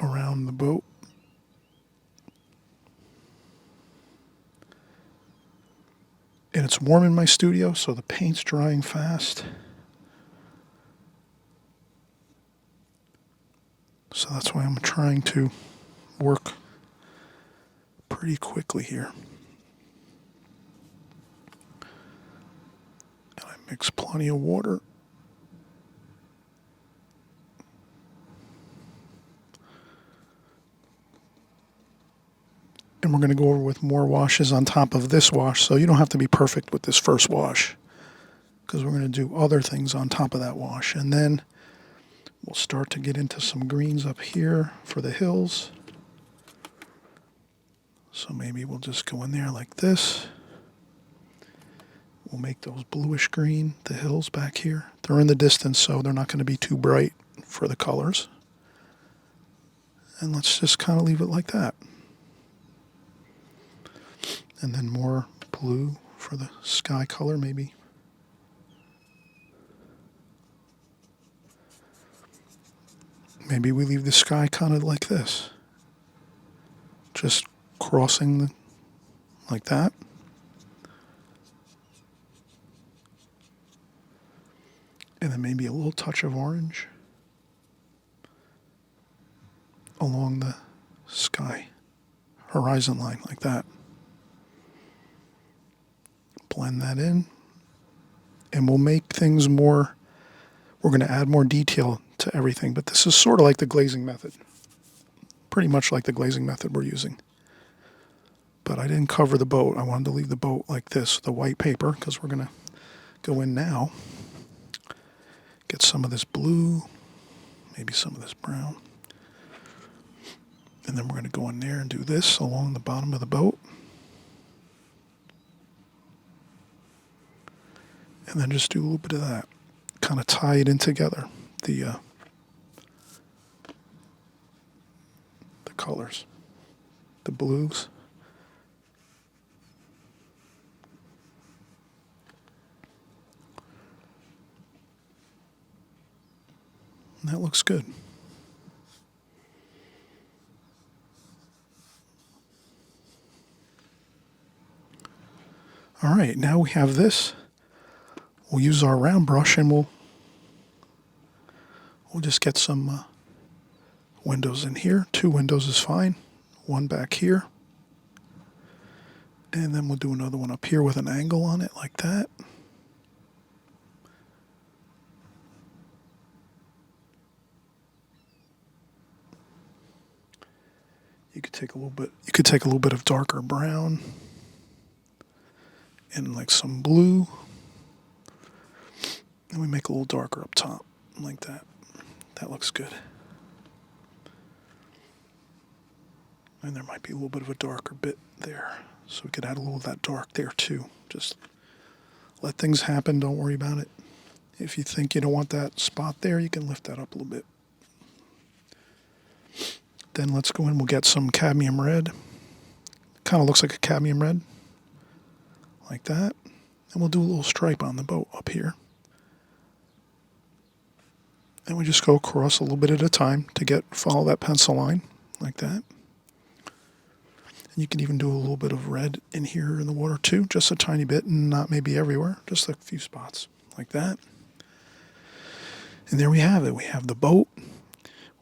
[SPEAKER 1] around the boat. And it's warm in my studio, so the paint's drying fast. So that's why I'm trying to work pretty quickly here. And I mix plenty of water. And we're going to go over with more washes on top of this wash, so you don't have to be perfect with this first wash, because we're going to do other things on top of that wash. And then we'll start to get into some greens up here for the hills. So maybe we'll just go in there like this. We'll make those bluish green, the hills back here. They're in the distance, so they're not going to be too bright for the colors. And let's just kind of leave it like that. And then more blue for the sky color, maybe. Maybe we leave the sky kind of like this. Just crossing like that. And then maybe a little touch of orange along the sky horizon line like that. Blend that in, and we'll make things more, we're going to add more detail to everything, but this is sort of like the glazing method. Pretty much like the glazing method we're using. But I didn't cover the boat. I wanted to leave the boat like this, the white paper, because we're going to go in now, get some of this blue, maybe some of this brown, and then we're going to go in there and do this along the bottom of the boat. And then just do a little bit of that. Kind of tie it in together, the colors, the blues. And that looks good. All right, now we have this. We'll use our round brush and we'll just get some windows in here. 2 windows is fine. One back here. And then we'll do another one up here with an angle on it like that. You could take a little bit of darker brown and like some blue. And we make a little darker up top like that. That looks good. And there might be a little bit of a darker bit there. So we could add a little of that dark there too. Just let things happen. Don't worry about it. If you think you don't want that spot there, you can lift that up a little bit. Then let's go in. We'll get some cadmium red. Kind of looks like a cadmium red. Like that. And we'll do a little stripe on the boat up here. And we just go across a little bit at a time to follow that pencil line. Like that. And you can even do a little bit of red in here in the water too. Just a tiny bit, and not maybe everywhere. Just a few spots. Like that. And there we have it. We have the boat.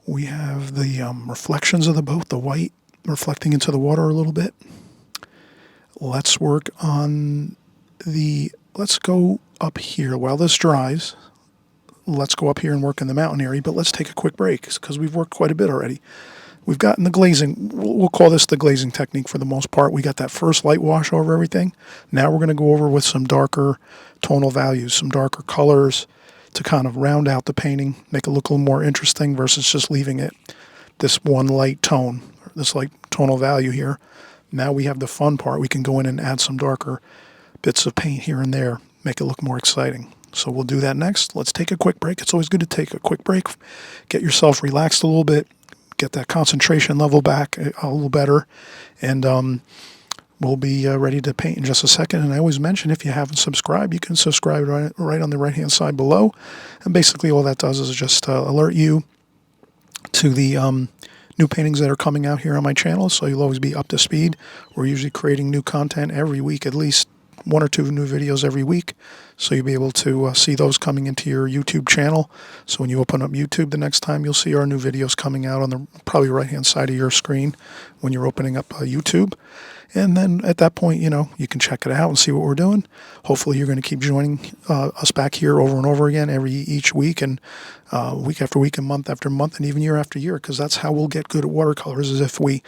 [SPEAKER 1] We have the reflections of the boat, the white reflecting into the water a little bit. Let's work on let's go up here while this dries. Let's go up here and work in the mountain area, but let's take a quick break because we've worked quite a bit already. We've gotten the glazing. We'll call this the glazing technique for the most part. We got that first light wash over everything. Now we're going to go over with some darker tonal values, some darker colors, to kind of round out the painting, make it look a little more interesting versus just leaving it this one light tone, this light tonal value here. Now we have the fun part. We can go in and add some darker bits of paint here and there, make it look more exciting. So we'll do that next. Let's take a quick break. It's always good to take a quick break, get yourself relaxed a little bit, get that concentration level back a little better, and we'll be ready to paint in just a second. And I always mention, if you haven't subscribed, you can subscribe right on the right-hand side below. And basically all that does is just alert you to the new paintings that are coming out here on my channel, so you'll always be up to speed. We're usually creating new content every week, at least 1 or 2 new videos every week. So you'll be able to see those coming into your YouTube channel. So when you open up YouTube the next time, you'll see our new videos coming out on the probably right-hand side of your screen when you're opening up YouTube. And then at that point, you can check it out and see what we're doing. Hopefully you're going to keep joining us back here over and over again each week, and week after week and month after month and even year after year, because that's how we'll get good at watercolors, is if we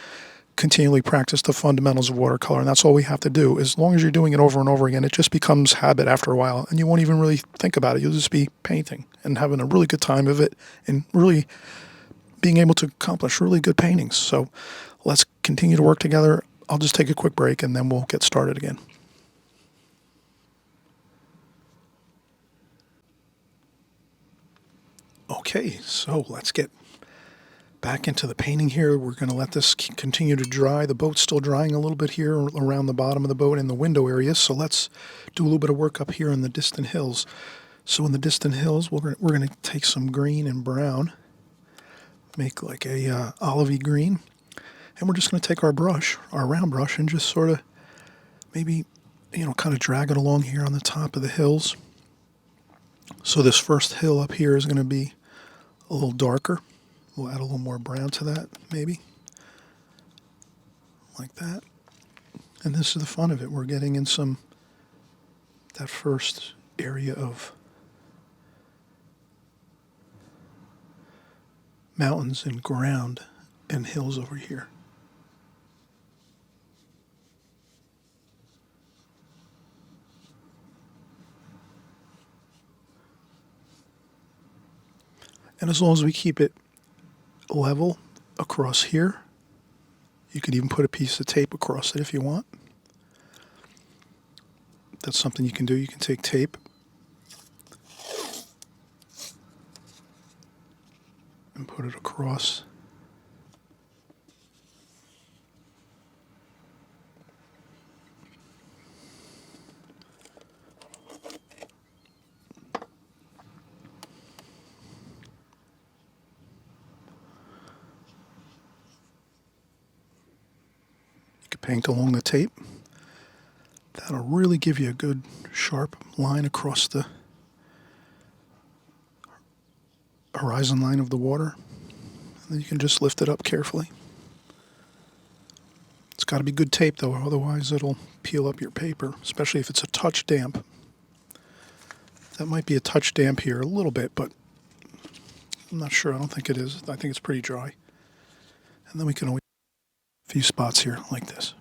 [SPEAKER 1] continually practice the fundamentals of watercolor. And that's all we have to do. As long as you're doing it over and over again, it just becomes habit after a while, and you won't even really think about it. You'll just be painting and having a really good time of it and really being able to accomplish really good paintings. So let's continue to work together. I'll just take a quick break and then we'll get started again. Okay, so let's get back into the painting here. We're going to let this continue to dry. The boat's still drying a little bit here around the bottom of the boat in the window area. So let's do a little bit of work up here in the distant hills. So in the distant hills, we're going to take some green and brown, make like a olivey green. And we're just going to take our brush, our round brush, and just sort of maybe, kind of drag it along here on the top of the hills. So this first hill up here is going to be a little darker. We'll add a little more brown to that, maybe. Like that. And this is the fun of it. We're getting in that first area of mountains and ground and hills over here. And as long as we keep it level across here, you could even put a piece of tape across it if you want. That's something you can do. You can take tape and put it across. Paint along the tape. That'll really give you a good sharp line across the horizon line of the water. And then you can just lift it up carefully. It's got to be good tape though, otherwise it'll peel up your paper, especially if it's a touch damp. That might be a touch damp here a little bit, but I'm not sure. I don't think it is. I think it's pretty dry. And then we can always a few spots here like this.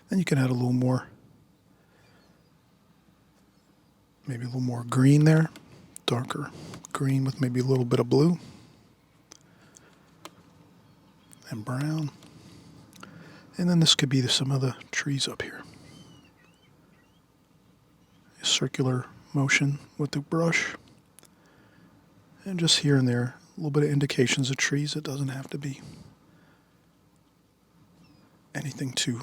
[SPEAKER 1] Then you can add a little more, maybe a little more green there, darker green with maybe a little bit of blue and brown. And then this could be some of the trees up here. A circular motion with the brush. And just here and there, a little bit of indications of trees. It doesn't have to be anything too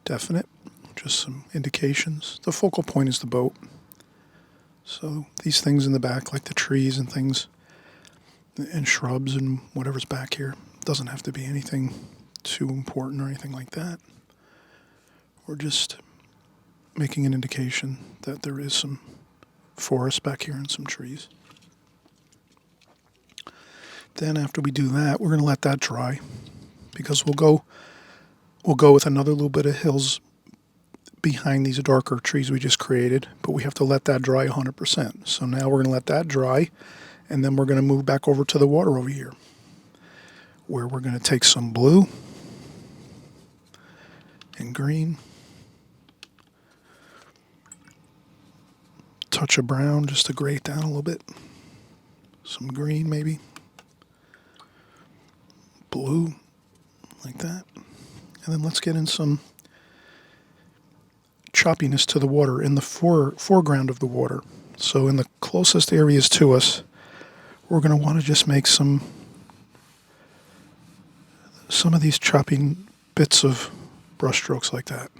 [SPEAKER 1] definite, just some indications. The focal point is the boat. So these things in the back, like the trees and things, and shrubs and whatever's back here, doesn't have to be anything too important or anything like that. We're just making an indication that there is some forest back here and some trees. Then after we do that, we're going to let that dry, because we'll go with another little bit of hills behind these darker trees we just created, but we have to let that dry 100%. So now we're going to let that dry, and then we're going to move back over to the water over here, where we're going to take some blue and green, touch of brown just to gray it down a little bit, some green maybe, blue, like that. And then let's get in some choppiness to the water in the foreground of the water. So in the closest areas to us, we're going to want to just make some of these chopping bits of brush strokes like that.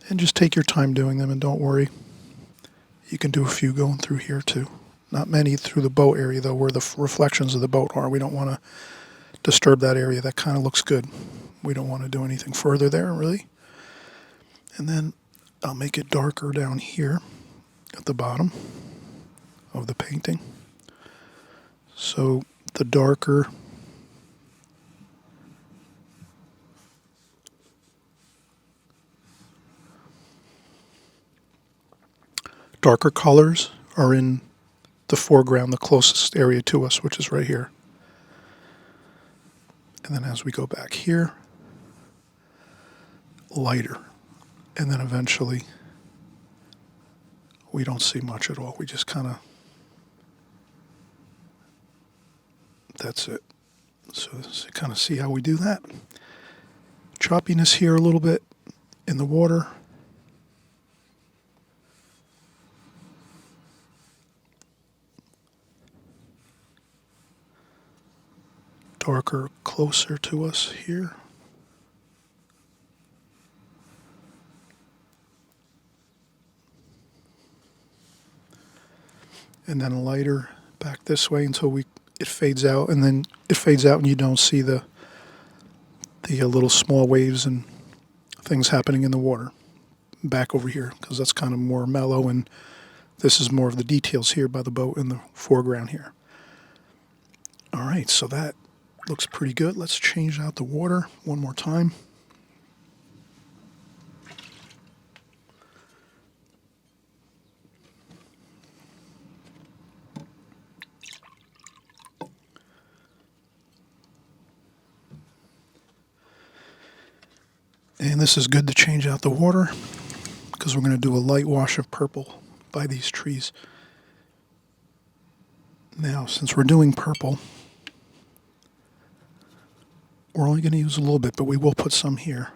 [SPEAKER 1] And just take your time doing them, and don't worry. You can do a few going through here too. Not many through the boat area though, where the reflections of the boat are. We don't want to disturb that area. That kind of looks good. We don't want to do anything further there, really. And then I'll make it darker down here at the bottom of the painting. So the darker colors are in the foreground, the closest area to us, which is right here. And then as we go back here, lighter. And then eventually, we don't see much at all. We just kind of, that's it. So kind of see how we do that. Choppiness here a little bit in the water. Darker closer to us here. And then lighter back this way until it fades out, and then it fades out and you don't see the little small waves and things happening in the water back over here, because that's kind of more mellow, and this is more of the details here by the boat in the foreground here. All right, so that looks pretty good. Let's change out the water one more time. And this is good to change out the water, because we're going to do a light wash of purple by these trees. Now, since we're doing purple, we're only going to use a little bit, but we will put some here.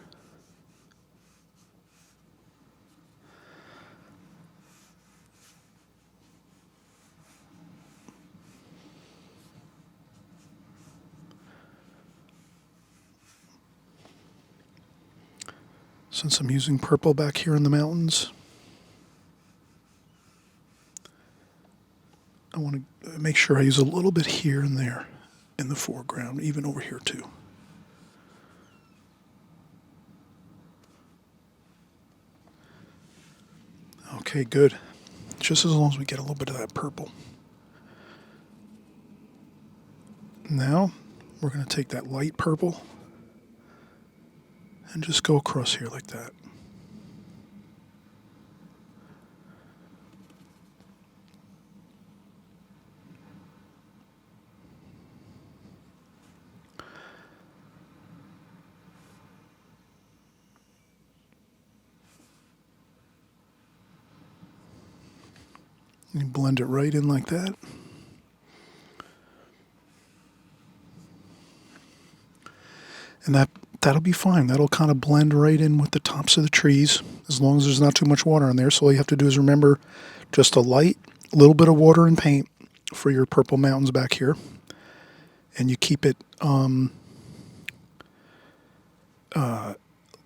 [SPEAKER 1] Since I'm using purple back here in the mountains, I want to make sure I use a little bit here and there in the foreground, even over here too. Okay, good. Just as long as we get a little bit of that purple. Now, we're going to take that light purple and just go across here like that. You blend it right in like that. And that'll be fine. That'll kind of blend right in with the tops of the trees, as long as there's not too much water in there. So all you have to do is remember just a little bit of water and paint for your purple mountains back here. And you keep it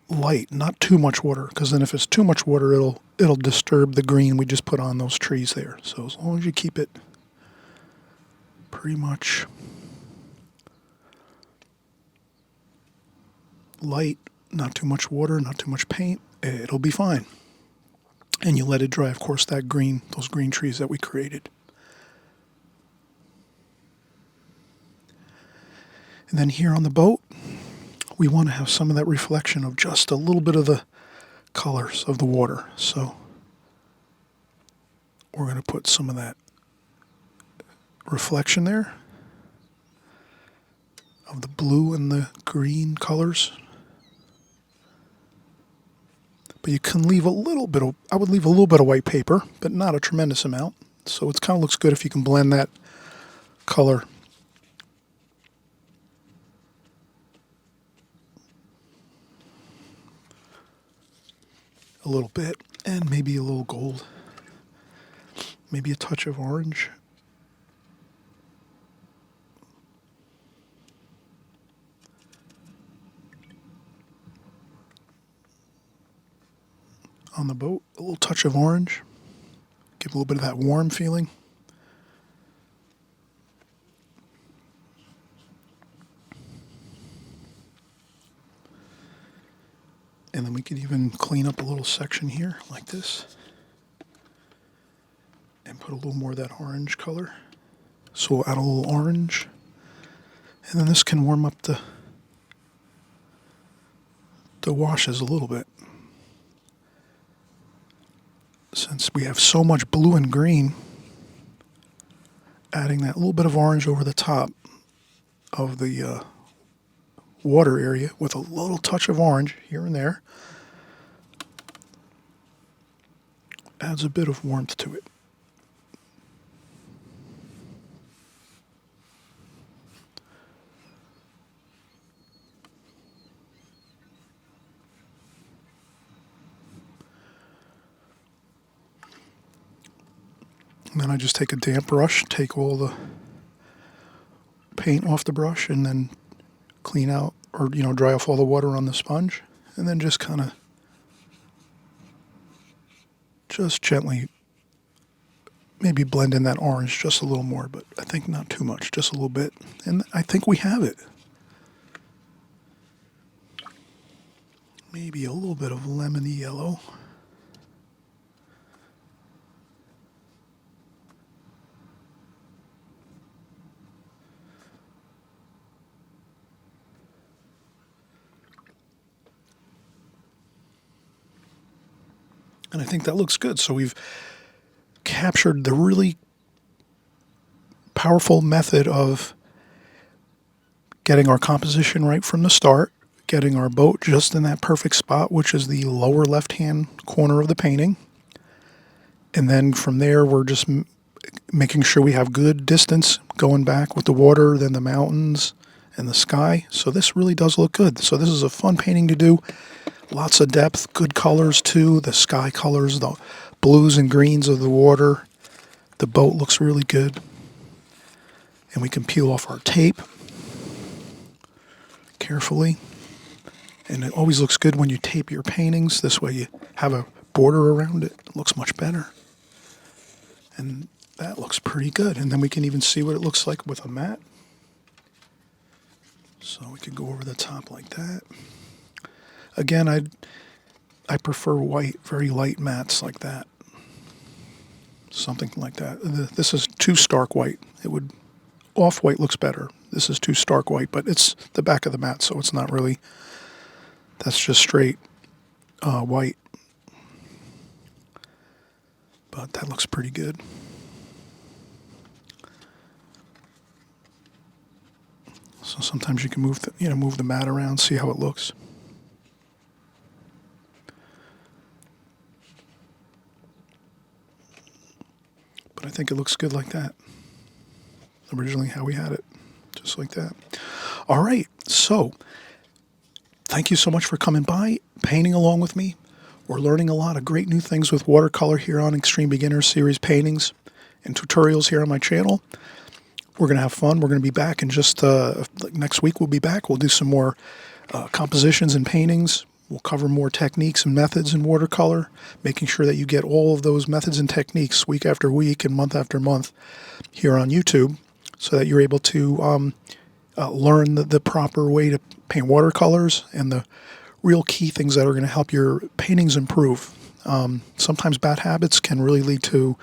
[SPEAKER 1] light, not too much water, because then if it's too much water, it'll disturb the green we just put on those trees there. So as long as you keep it pretty much light, not too much water, not too much paint, it'll be fine. And you let it dry, of course, those green trees that we created. And then here on the boat, we want to have some of that reflection of just a little bit of the colors of the water. So we're going to put some of that reflection there of the blue and the green colors. But you can leave I would leave a little bit of white paper, but not a tremendous amount. So it kind of looks good if you can blend that color a little bit, and maybe a little gold, maybe a touch of orange. On the boat, a little touch of orange, give a little bit of that warm feeling. And then we could even clean up a little section here like this and put a little more of that orange color. So we'll add a little orange, and then this can warm up the washes a little bit. Since we have so much blue and green, adding that little bit of orange over the top of the water area with a little touch of orange here and there adds a bit of warmth to it. And then I just take a damp brush, take all the paint off the brush, and then clean out or dry off all the water on the sponge, and then just kind of just gently maybe blend in that orange just a little more, but I think not too much, just a little bit. And I think we have it. Maybe a little bit of lemony yellow. And I think that looks good. So we've captured the really powerful method of getting our composition right from the start, getting our boat just in that perfect spot, which is the lower left-hand corner of the painting. And then from there, we're just making sure we have good distance going back with the water, then the mountains and the sky. So this really does look good. So this is a fun painting to do. Lots of depth, good colors too, the sky colors, the blues and greens of the water. The boat looks really good. And we can peel off our tape carefully. And it always looks good when you tape your paintings. This way you have a border around it. It looks much better. And That looks pretty good. And then we can even see what it looks like with a mat. So we could go over the top like that. Again, I prefer white, very light mats like that. Something like that. This is too stark white. Off-white looks better. This is too stark white, but it's the back of the mat, so it's not really, that's just straight white. But that looks pretty good. So sometimes you can move the mat around, see how it looks. But I think it looks good like that. Originally how we had it, just like that. All right, so thank you so much for coming by, painting along with me. We're learning a lot of great new things with watercolor here on Extreme Beginner Series paintings and tutorials here on my channel. We're going to have fun. We're going to be back in just next week. We'll be back. We'll do some more compositions and paintings. We'll cover more techniques and methods in watercolor, making sure that you get all of those methods and techniques week after week and month after month here on YouTube, so that you're able to learn the proper way to paint watercolors and the real key things that are going to help your paintings improve. Sometimes bad habits can really lead to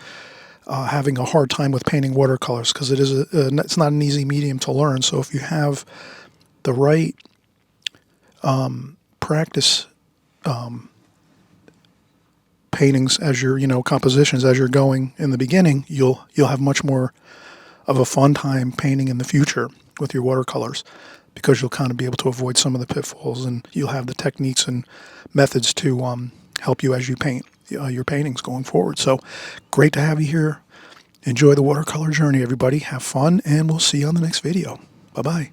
[SPEAKER 1] having a hard time with painting watercolors, because it's not an easy medium to learn. So if you have the right practice paintings as your compositions as you're going in the beginning, you'll have much more of a fun time painting in the future with your watercolors, because you'll kind of be able to avoid some of the pitfalls, and you'll have the techniques and methods to help you as you paint your paintings going forward. So great to have you here. Enjoy the watercolor journey, everybody. Have fun, and we'll see you on the next video. Bye-bye.